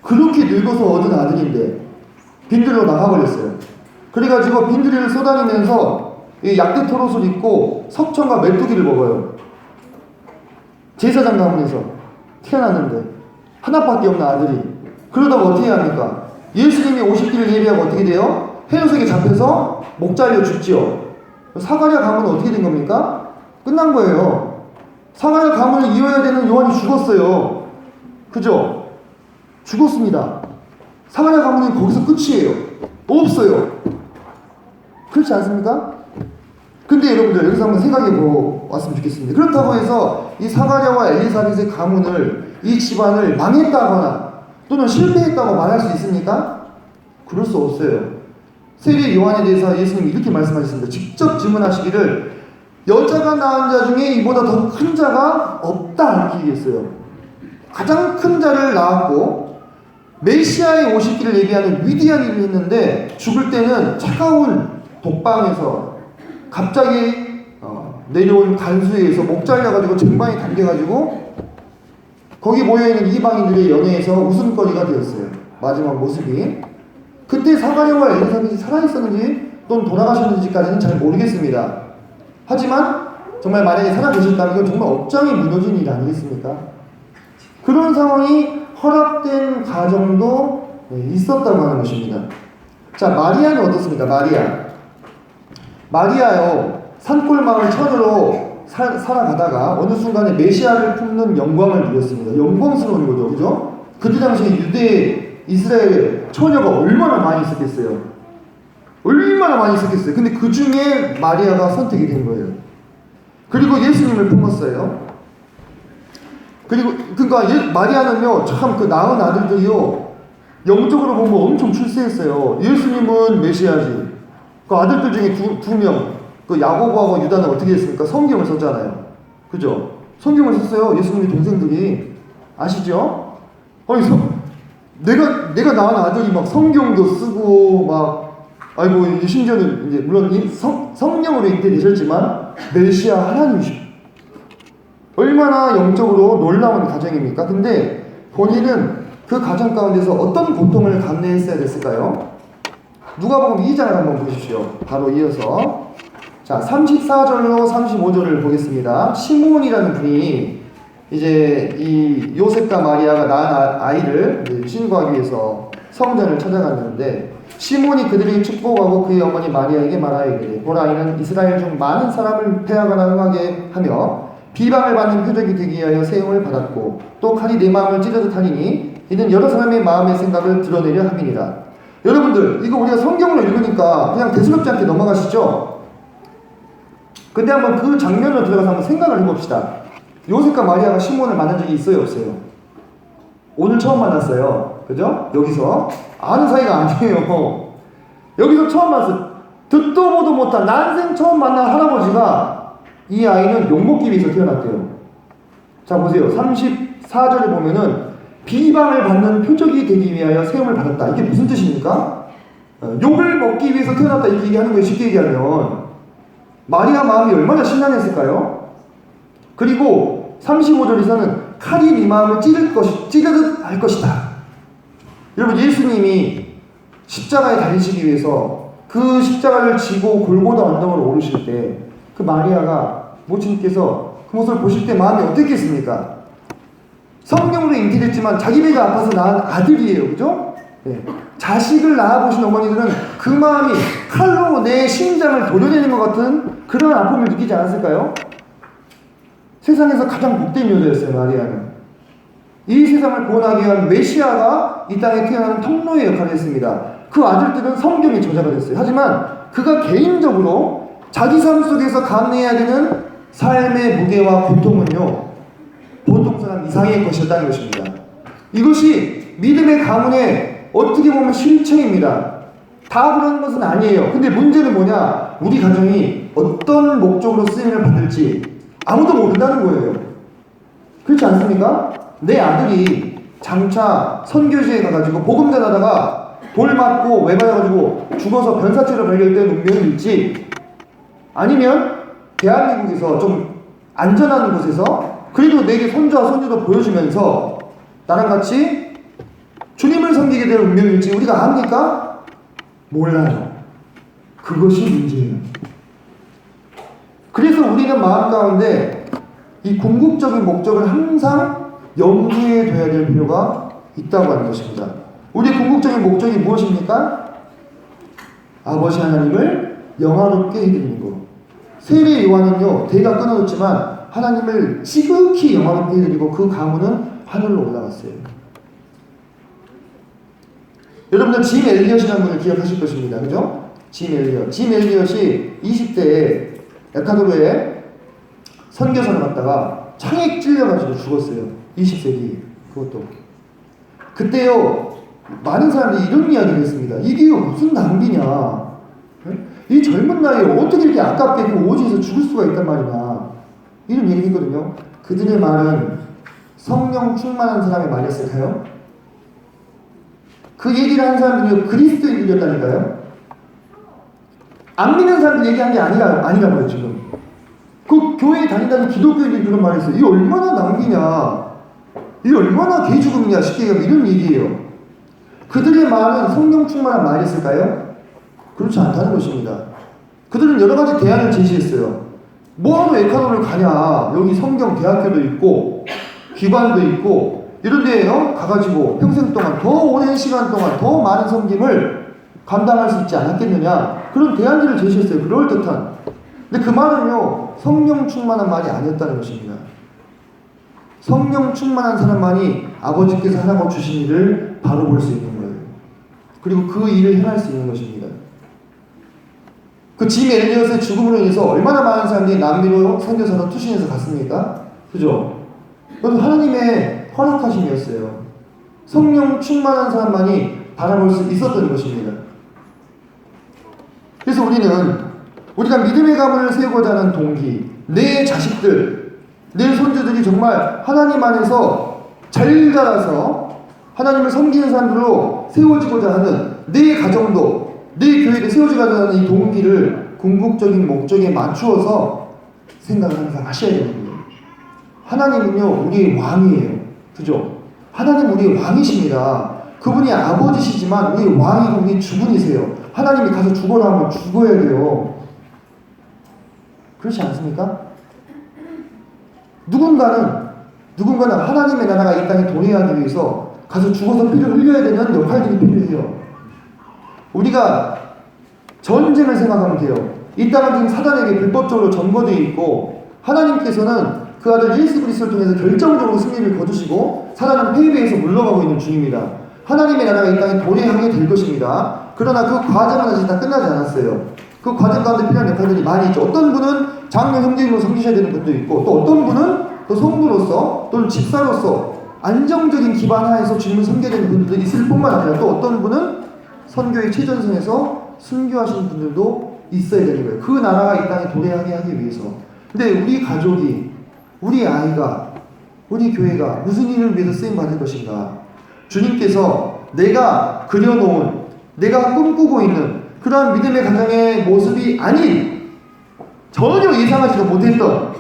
그렇게 늙어서 얻은 아들인데 빈들로 나가버렸어요. 그래가지고 빈들이를 쏘다니면서 약대 토롯을 입고 석청과 메뚜기를 먹어요. 제사장 가문에서 태어났는데 하나밖에 없는 아들이. 그러다가 어떻게 합니까? 예수님이 오실 길을 예비하고 어떻게 돼요? 헤롯에게 잡혀서 목 잘려 죽지요. 사가랴 가문은 어떻게 된 겁니까? 끝난 거예요. 사가랴 가문을 이어야 되는 요한이 죽었어요. 그죠? 죽었습니다. 사가랴 가문은 거기서 끝이에요. 없어요. 그렇지 않습니까? 근데 여러분들 여기서 한번 생각해 보았으면 좋겠습니다. 그렇다고 해서 이 사가랴와 엘리사벳의 가문을, 이 집안을 망했다거나 또는 실패했다고 말할 수 있습니까? 그럴 수 없어요. 세례 요한에 대해서 예수님이 이렇게 말씀하셨습니다. 직접 질문하시기를 여자가 낳은 자 중에 이보다 더 큰 자가 없다 이렇게 얘기했어요. 가장 큰 자를 낳았고 메시아의 오실 길을 예비하는 위대한 일을 했는데 죽을 때는 차가운 독방에서 갑자기 내려온 간수에서 목 잘려가지고 쟁반에 담겨가지고 거기 모여있는 이방인들의 연회에서 웃음거리가 되었어요. 마지막 모습이. 그때 사가랴와 엘리사벳이 살아있었는지 또는 돌아가셨는지까지는 잘 모르겠습니다. 하지만 정말 만약에 살아계셨다면 이건 정말 업장이 무너진 일 아니겠습니까? 그런 상황이 허락된 가정도 있었다고 하는 것입니다. 자, 마리아는 어떻습니까? 마리아요, 산골 마을 처녀로 살아가다가 어느 순간에 메시아를 품는 영광을 누렸습니다. 영광스러운 거죠, 그죠? 그때 당시에 유대 이스라엘 처녀가 얼마나 많이 있었겠어요. 얼마나 많이 있었겠어요. 근데 그 중에 마리아가 선택이 된 거예요. 그리고 예수님을 품었어요. 그리고 그러니까 마리아는요, 참 그 낳은 아들들이요, 영적으로 보면 엄청 출세했어요. 예수님은 메시아지. 그 아들들 중에 두 명, 그 야고보하고 유다는 어떻게 했습니까? 성경을 썼잖아요. 그죠? 성경을 썼어요. 예수님의 동생들이. 아시죠? 아니, 내가 낳은 아들이 막 성경도 쓰고, 막, 아이고, 이제 심지어는, 이제, 물론 성령으로 잉태되셨지만, 메시아 하나님이시죠. 얼마나 영적으로 놀라운 가정입니까? 근데 본인은 그 가정 가운데서 어떤 고통을 감내했어야 됐을까요? 누가복음 2장을 한번 보십시오. 바로 이어서. 자, 34절로 35절을 보겠습니다. 시몬이라는 분이 이제 이 요셉과 마리아가 낳은 아이를 신고하기 위해서 성전을 찾아갔는데, 시몬이 그들에게 축복하고 그의 어머니 마리아에게 말하기를 보라, 이는 이스라엘 중 많은 사람을 폐하거나 흥하게 하며 비방을 받는 표적이 되기 위하여 세움을 받았고 또 칼이 내 마음을 찢어듯 하리니 이는 여러 사람의 마음의 생각을 드러내려 함이니라. 여러분들, 이거 우리가 성경을 읽으니까 그냥 대수롭지 않게 넘어가시죠? 근데 한번 그 장면으로 들어가서 한번 생각을 해봅시다. 요셉과 마리아가 시몬을 만난 적이 있어요, 없어요? 오늘 처음 만났어요. 그죠? 여기서 아는 사이가 아니에요. 여기서 처음 만났어요. 듣도 보도 못한 난생 처음 만난 할아버지가 이 아이는 욕먹기 위해서 태어났대요. 자, 보세요. 34절을 보면은 비방을 받는 표적이 되기 위하여 세움을 받았다. 이게 무슨 뜻입니까? 욕을 먹기 위해서 태어났다 이렇게 얘기하는 거예요. 쉽게 얘기하면 마리아 마음이 얼마나 신난했을까요? 그리고 35절에서는 칼이 네 마음을 찌르듯 할 것이다. 여러분, 예수님이 십자가에 달리시기 위해서 그 십자가를 지고 골고다 언덕을 오르실 때 그 마리아가 모친께서 그 모습을 보실 때 마음이 어땠겠습니까? 성경으로 잉태됐지만 자기 배가 아파서 낳은 아들이에요. 그죠? 네. 자식을 낳아보신 어머니들은 그 마음이 칼로 내 심장을 도려내는 것 같은 그런 아픔을 느끼지 않았을까요? 세상에서 가장 복된 여자였어요, 마리아는. 이 세상을 구원하기 위한 메시아가 이 땅에 태어나는 통로의 역할을 했습니다. 그 아들들은 성경의 저자가 됐어요. 하지만 그가 개인적으로 자기 삶 속에서 감내해야 되는 삶의 무게와 고통은요, 보통 사람 이상의 것이었다는 것입니다. 이것이 믿음의 가문의 어떻게 보면 실체입니다. 다 그런 것은 아니에요. 근데 문제는 뭐냐? 우리 가정이 어떤 목적으로 쓰임을 받을지 아무도 모른다는 거예요. 그렇지 않습니까? 내 아들이 장차 선교지에 가가지고 복음 전하다가 돌 맞고 외발해가지고 죽어서 변사체로 발견된 운명일지, 아니면 대한민국에서 좀 안전한 곳에서 그래도 내게 손자와 손주도 보여주면서 나랑 같이 주님을 섬기게 될 운명일지 우리가 압니까? 몰라요. 그것이 문제예요. 그래서 우리는 마음 가운데 이 궁극적인 목적을 항상 염두에 둬야 될 필요가 있다고 하는 것입니다. 우리의 궁극적인 목적이 무엇입니까? 아버지 하나님을 영화롭게 해드리는 것. 세례 요한은요, 대가 끊어졌지만 하나님을 지극히 영화롭게 해드리고 그 가문은 하늘로 올라갔어요. 여러분들 짐 엘리엇이라는 분을 기억하실 것입니다. 그죠? 짐 엘리엇. 짐 엘리엇이 20대에 에콰도르에 선교사를 갔다가 창에 찔려가지고 죽었어요. 20세기. 그것도. 그때요, 많은 사람들이 이런 이야기를 했습니다. 이게 무슨 낭비냐. 이 젊은 나이에 어떻게 이렇게 아깝게 그 오지에서 죽을 수가 있단 말이냐. 이런 얘기를 했거든요. 그들의 말은 성령 충만한 사람의 말이었을까요? 그 얘기를 하는 사람들이 그리스도인들이었다니까요. 안 믿는 사람들 얘기한 게 아니라고요, 지금. 그 교회에 다닌다는 기독교인들이 그런 말을 했어요. 이게 얼마나 낭비냐. 이게 얼마나 개죽음이냐. 쉽게 얘기하면 이런 얘기예요. 그들의 말은 성령 충만한 말이었을까요? 그렇지 않다는 것입니다. 그들은 여러 가지 대안을 제시했어요. 뭐하러 에콰도르를 가냐. 여기 성경 대학교도 있고 기관도 있고 이런 데에 가가지고 평생 동안 더 오랜 시간 동안 더 많은 섬김을 감당할 수 있지 않았겠느냐. 그런 대안들을 제시했어요. 그럴듯한. 근데 그 말은요, 성령 충만한 말이 아니었다는 것입니다. 성령 충만한 사람만이 아버지께서 하라고 주신 일을 바로 볼 수 있는 거예요. 그리고 그 일을 행할 수 있는 것입니다. 그 짐 엘리엇의 죽음으로 인해서 얼마나 많은 사람들이 남미로 선교사로 투신해서 갔습니까? 그죠? 그건 하나님의 허락하심이었어요. 성령 충만한 사람만이 바라볼 수 있었던 것입니다. 그래서 우리가 믿음의 가문을 세우고자 하는 동기, 내 자식들, 내 손주들이 정말 하나님 안에서 잘 자라서 하나님을 섬기는 사람들로 세워지고자 하는 내 가정도, 내 교회를 세워지고자 하는 이 동기를 궁극적인 목적에 맞추어서 생각을 항상 하셔야 되는 거예요. 하나님은요, 우리의 왕이에요. 그죠? 하나님 우리의 왕이십니다. 그분이 아버지시지만 우리의 왕이고 우리의 주분이세요. 하나님이 가서 죽어라 하면 죽어야 돼요. 그렇지 않습니까? 누군가는 하나님의 나라가 이 땅에 도래하기 위해서 가서 죽어서 피를 흘려야 되는 역할들이 필요해요. 우리가 전쟁을 생각하면 돼요. 이 땅은 지금 사단에게 불법적으로 점거되어 있고 하나님께서는 그 아들 예수 그리스도를 통해서 결정적으로 승리를 거두시고 사단은 패배해서 물러가고 있는 중입니다. 하나님의 나라가 이 땅에 도래하게 될 것입니다. 그러나 그 과정은 아직 다 끝나지 않았어요. 그 과정 가운데 필요한 역할들이 많이 있죠. 어떤 분은 장로 형제로 섬기셔야 되는 분도 있고, 또 어떤 분은 또 성부로서 또는 집사로서 안정적인 기반 하에서 주님을 섬겨야 되는 분들도 있을 뿐만 아니라 또 어떤 분은 선교의 최전선에서 순교하시는 분들도 있어야 되는 거예요. 그 나라가 이 땅에 도래하게 하기 위해서. 근데 우리 가족이, 우리 아이가, 우리 교회가 무슨 일을 위해서 쓰임받을 것인가? 주님께서 내가 그려놓은, 내가 꿈꾸고 있는 그러한 믿음의 가정의 모습이 아닌, 전혀 예상하지도 못했던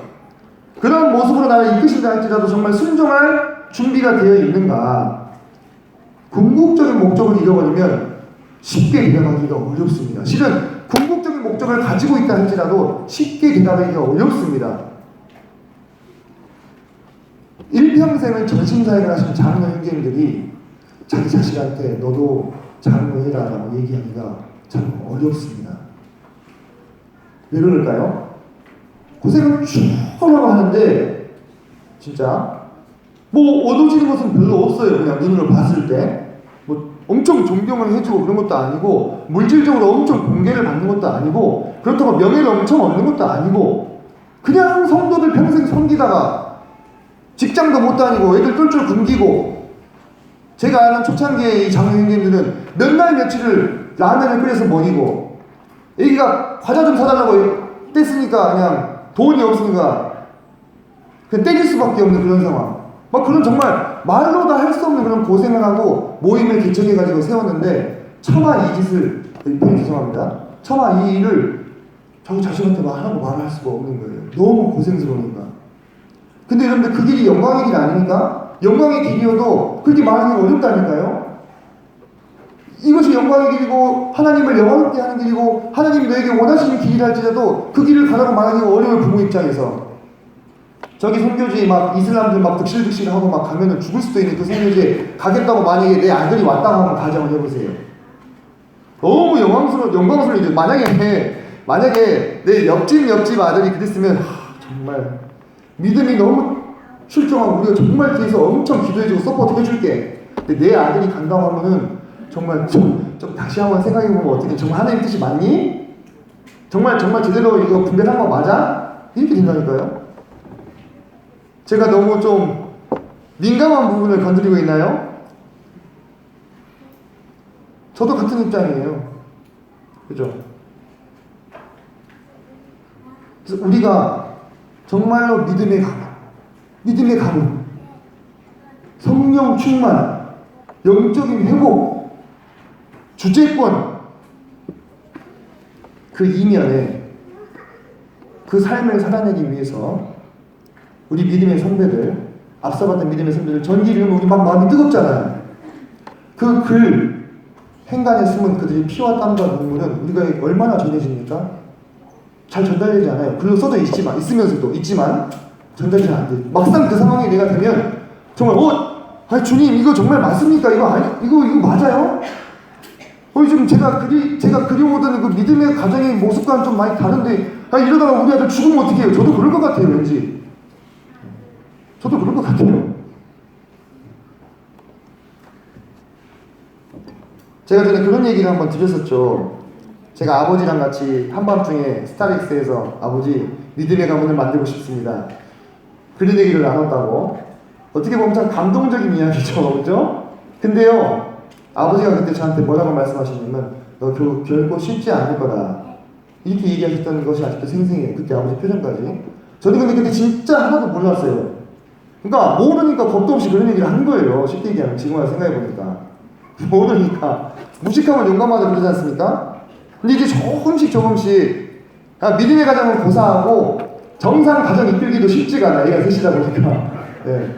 그런 모습으로 나를 이끄신다 할지라도 정말 순종할 준비가 되어 있는가? 궁극적인 목적을 잃어버리면 쉽게 대답하기가 어렵습니다. 실은 궁극적인 목적을 가지고 있다 할지라도 쉽게 대답하기가 어렵습니다. 일평생을 전심사역을 하신 장로 형제님들이 자기 자식한테 너도 장로해라 라고 얘기하기가 참 어렵습니다. 왜 그럴까요? 고생을 쭉 하려고 하는데 진짜 뭐 얻어지는 것은 별로 없어요. 그냥 눈으로 봤을 때 뭐 엄청 존경을 해주고 그런 것도 아니고 물질적으로 엄청 공개를 받는 것도 아니고 그렇다고 명예를 엄청 얻는 것도 아니고 그냥 성도들 평생 섬기다가 직장도 못 다니고 애들 쫄쫄 굶기고 제가 아는 초창기의 이 장로 형님들은 몇 날 며칠을 라면을 끓여서 먹이고 애기가 과자 좀 사달라고 뗐으니까 그냥 돈이 없으니까 그냥 떼줄 수밖에 없는 그런 상황. 막 그런 정말 말로 다 할 수 없는 그런 고생을 하고 모임을 개척해가지고 세웠는데 차마 이 짓을, 죄송합니다. 차마 이 일을 자기 자신한테 하라고 말을 할 수가 없는 거예요. 너무 고생스러우니까. 근데 여러분들 그 길이 영광의 길이 아닙니까? 영광의 길이어도 그렇게 말하기가 어렵다니까요. 이것이 영광의 길이고 하나님을 영광롭게 하는 길이고 하나님이 너에게 원하시는 길이라 할지라도 그 길을 가라고 말하기가 어려워요. 부모 입장에서. 저기 선교지에 막 이슬람들 막 득실득실하고 막 가면은 죽을 수도 있는 그 선교지에 가겠다고 만약에 내 아들이 왔다고 하면 가정을 해보세요. 너무 영광스러운 일이죠. 만약에 내 옆집 아들이 그랬으면 정말 믿음이 너무 출중하고 우리가 정말 뒤에서 엄청 기도해주고 서포트 해줄게. 근데 내 아들이 간다고 하면은 정말 좀 다시 한번 생각해보면 어떻게 정말 하나님 뜻이 맞니? 정말 제대로 이거 분별한 거 맞아? 이렇게 된다니까요. 제가 너무 좀 민감한 부분을 건드리고 있나요? 저도 같은 입장이에요. 그죠? 그래서 우리가 정말로 믿음의 가문, 성령 충만, 영적인 회복, 주제권, 그 이면에 그 삶을 살아내기 위해서 우리 믿음의 선배들, 앞서 봤던 믿음의 선배들 전기를 우리 막 마음이 뜨겁잖아요. 그 글 행간에 숨은 그들의 피와 땀과 눈물은 우리가 얼마나 전해집니까? 잘 전달되지 않아요. 글로 써져 있지만 전달이 안 돼요. 막상 그 상황에 내가 되면 정말 주님 이거 정말 맞습니까? 이거 맞아요? 지금 제가 그려오던 그 믿음의 가정의 모습과는 좀 많이 다른데 이러다가 우리 아들 죽으면 어떻게 해요? 저도 그럴 것 같아요. 왠지 저도 그럴 것 같아요. 제가 전에 그런 얘기를 한번 드렸었죠. 제가 아버지랑 같이 한밤중에 스타렉스에서 아버지 믿음의 가문을 만들고 싶습니다. 그런 얘기를 나눴다고. 어떻게 보면 참 감동적인 이야기죠. 그죠? 근데요, 아버지가 그때 저한테 뭐라고 말씀하시냐면 너 결코 쉽지 않을 거다. 이렇게 얘기하셨던 것이 아직도 생생해요. 그때 아버지 표정까지. 저는 근데 그때 진짜 하나도 몰랐어요. 그러니까 모르니까 겁도 없이 그런 얘기를 한 거예요. 쉽게 얘기하면 지금 와서 생각해보니까. 모르니까. 무식하면 용감하다 그러지 않습니까? 근데 이제 조금씩 믿음의 가정은 고사하고 정상 가정 이끌기도 쉽지가 않아. 얘가 셋이다 보니까. 네.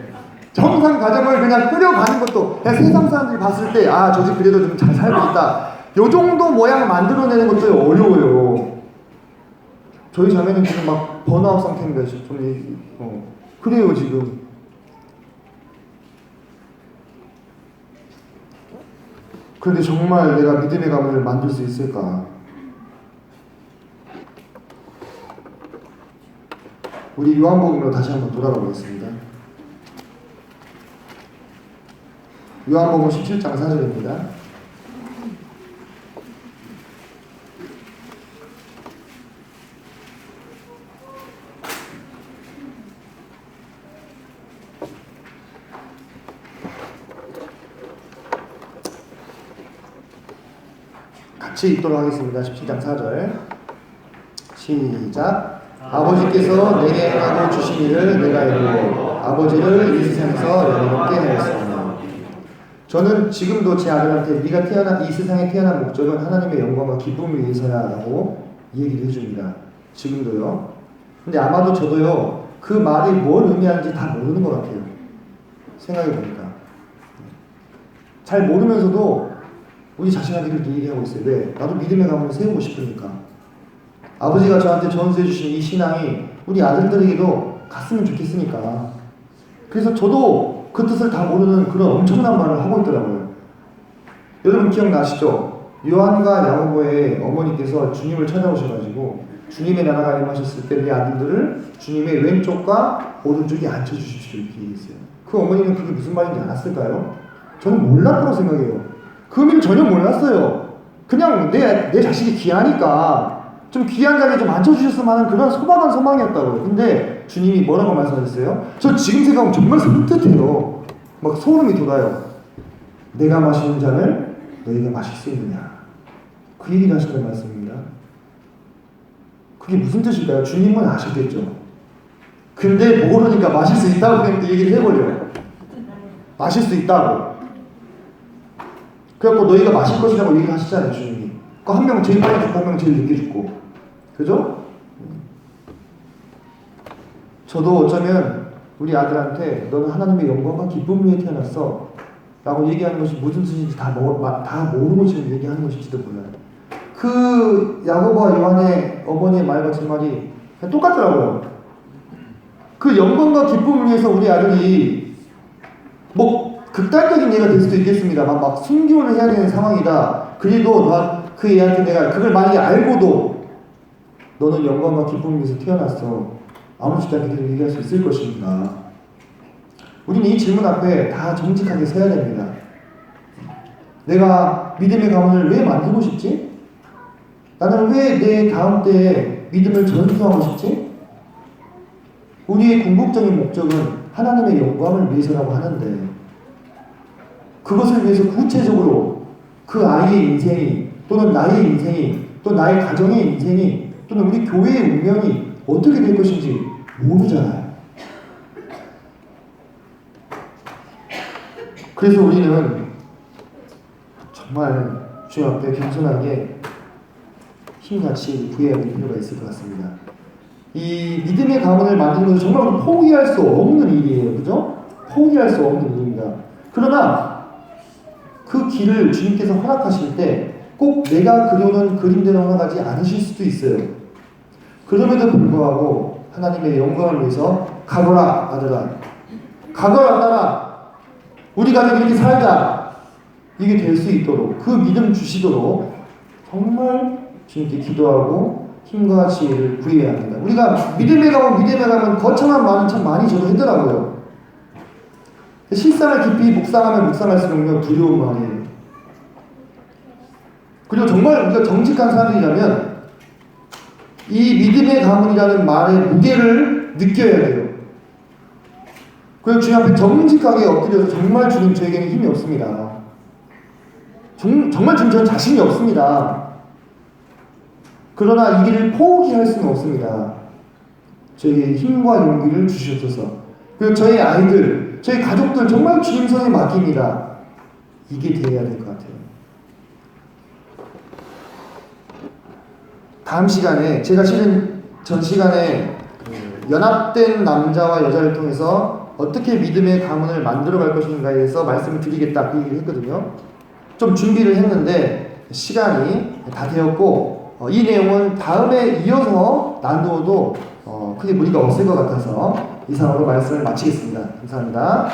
정상 가정을 그냥 끌어가는 것도 그냥 세상 사람들이 봤을 때 저 집 그래도 좀 잘 살고 있다. 요 정도 모양 만들어내는 것도 어려워요. 저희 자매는 지금 막 번아웃 상태인데 그래요 지금. 그런데 정말 내가 믿음의 가문을 만들 수 있을까? 우리 요한복음으로 다시 한번 돌아가 보겠습니다. 요한복음 17장 4절입니다. 같이 읽도록 하겠습니다. 17장 4절 시작. 아버지께서 내게 행하고 주신 일을 내가 이루고 아버지를 이 세상에서 영원롭게 하였습니다. 저는 지금도 제 아들한테 네가 이 세상에 태어난 목적은 하나님의 영광과 기쁨을 위해서야 라고 얘기를 해줍니다. 지금도요. 근데 아마도 저도요 그 말이 뭘 의미하는지 다 모르는 것 같아요. 생각해보니까 잘 모르면서도 우리 자신한테 그렇게 얘기하고 있어요. 왜? 나도 믿음의 가문을 세우고 싶으니까. 아버지가 저한테 전수해 주신 이 신앙이 우리 아들들에게도 갔으면 좋겠으니까. 그래서 저도 그 뜻을 다 모르는 그런 엄청난 말을 하고 있더라고요. 여러분 기억나시죠? 요한과 야고보의 어머니께서 주님을 찾아오셔가지고 주님의 나라가 임하셨을 때 우리 아들들을 주님의 왼쪽과 오른쪽에 앉혀주십시오 이렇게 얘기했어요. 그 어머니는 그게 무슨 말인지 알았을까요? 저는 몰랐다고 생각해요. 그 의미를 전혀 몰랐어요. 그냥 내 자식이 귀하니까 좀 귀한 자리에 좀 앉혀주셨으면 하는 그런 소박한 소망이었다고요. 근데 주님이 뭐라고 말씀하셨어요? 저 지금 생각하면 정말 섬뜩해요. 막 소름이 돋아요. 내가 마시는 잔을 너희가 마실 수 있느냐. 그 얘기를 하시는 말씀입니다. 그게 무슨 뜻일까요? 주님은 아셨겠죠. 근데 모르니까 마실 수 있다고 그냥 얘기를 해버려요. 마실 수 있다고. 그래갖고 너희가 마실 것이라고 얘기를 하시잖아요, 주님이. 그 한 명은 제일 빨리 죽고 한 명은 제일 늦게 죽고. 그죠? 저도 어쩌면 우리 아들한테 너는 하나님의 영광과 기쁨 위에 태어났어 라고 얘기하는 것이 무슨 뜻인지 다 모르고 지금 얘기하는 것일지도 몰라요. 그 야고보와 요한의 어머니의 말과 제 말이 똑같더라고요. 그 영광과 기쁨을 위해서 우리 아들이 뭐 극단적인 예가 될 수도 있겠습니다만 막 순교를 해야 되는 상황이다. 그리고 그 애한테 내가 그걸 만약에 알고도 너는 영광과 기쁨을 위해서 태어났어. 아무렇지도 않게 계속 얘기할 수 있을 것입니다. 우리는 이 질문 앞에 다 정직하게 서야 됩니다. 내가 믿음의 가문을 왜 만들고 싶지? 나는 왜 내 다음 때에 믿음을 전수하고 싶지? 우리의 궁극적인 목적은 하나님의 영광을 위해서라고 하는데 그것을 위해서 구체적으로 그 아이의 인생이 또는 나의 인생이 또 나의 가정의 인생이 또는 우리 교회의 운명이 어떻게 될 것인지 모르잖아요. 그래서 우리는 정말 주님 앞에 겸손하게 힘같이 구해야 될 필요가 있을 것 같습니다. 이 믿음의 가문을 만드는 것은 정말 포기할 수 없는 일이에요. 그죠? 포기할 수 없는 일입니다. 그러나 그 길을 주님께서 허락하실 때 꼭 내가 그려놓은 그림대로 나가지 않으실 수도 있어요. 그럼에도 불구하고 하나님의 영광을 위해서 가거라 아들아, 가거라 딸아, 우리 가족이 이렇게 살자, 이게 될 수 있도록 그 믿음 주시도록 정말 주님께 기도하고 힘과 지혜를 구해야 합니다. 우리가 믿음에 가면 거창한 말은 참 많이 저도 했더라고요. 실상을 깊이 묵상하면 묵상할수록 두려운 말이에요. 그리고 정말 우리가 정직한 사람들이라면 이 믿음의 가문이라는 말의 무게를 느껴야 돼요. 그래서 주님 앞에 정직하게 엎드려서 정말 주님 저에게는 힘이 없습니다. 정말 저는 자신이 없습니다. 그러나 이 길을 포기할 수는 없습니다. 저에게 힘과 용기를 주시옵소서. 그리고 저희 아이들, 저희 가족들 정말 주님 손에 맡깁니다. 이게 되어야 될 것 같아요. 다음 시간에 제가 실은 전 시간에 연합된 남자와 여자를 통해서 어떻게 믿음의 가문을 만들어갈 것인가에 대해서 말씀을 드리겠다 그 얘기를 했거든요. 좀 준비를 했는데 시간이 다 되었고 이 내용은 다음에 이어서 난도도 크게 무리가 없을 것 같아서 이상으로 말씀을 마치겠습니다. 감사합니다.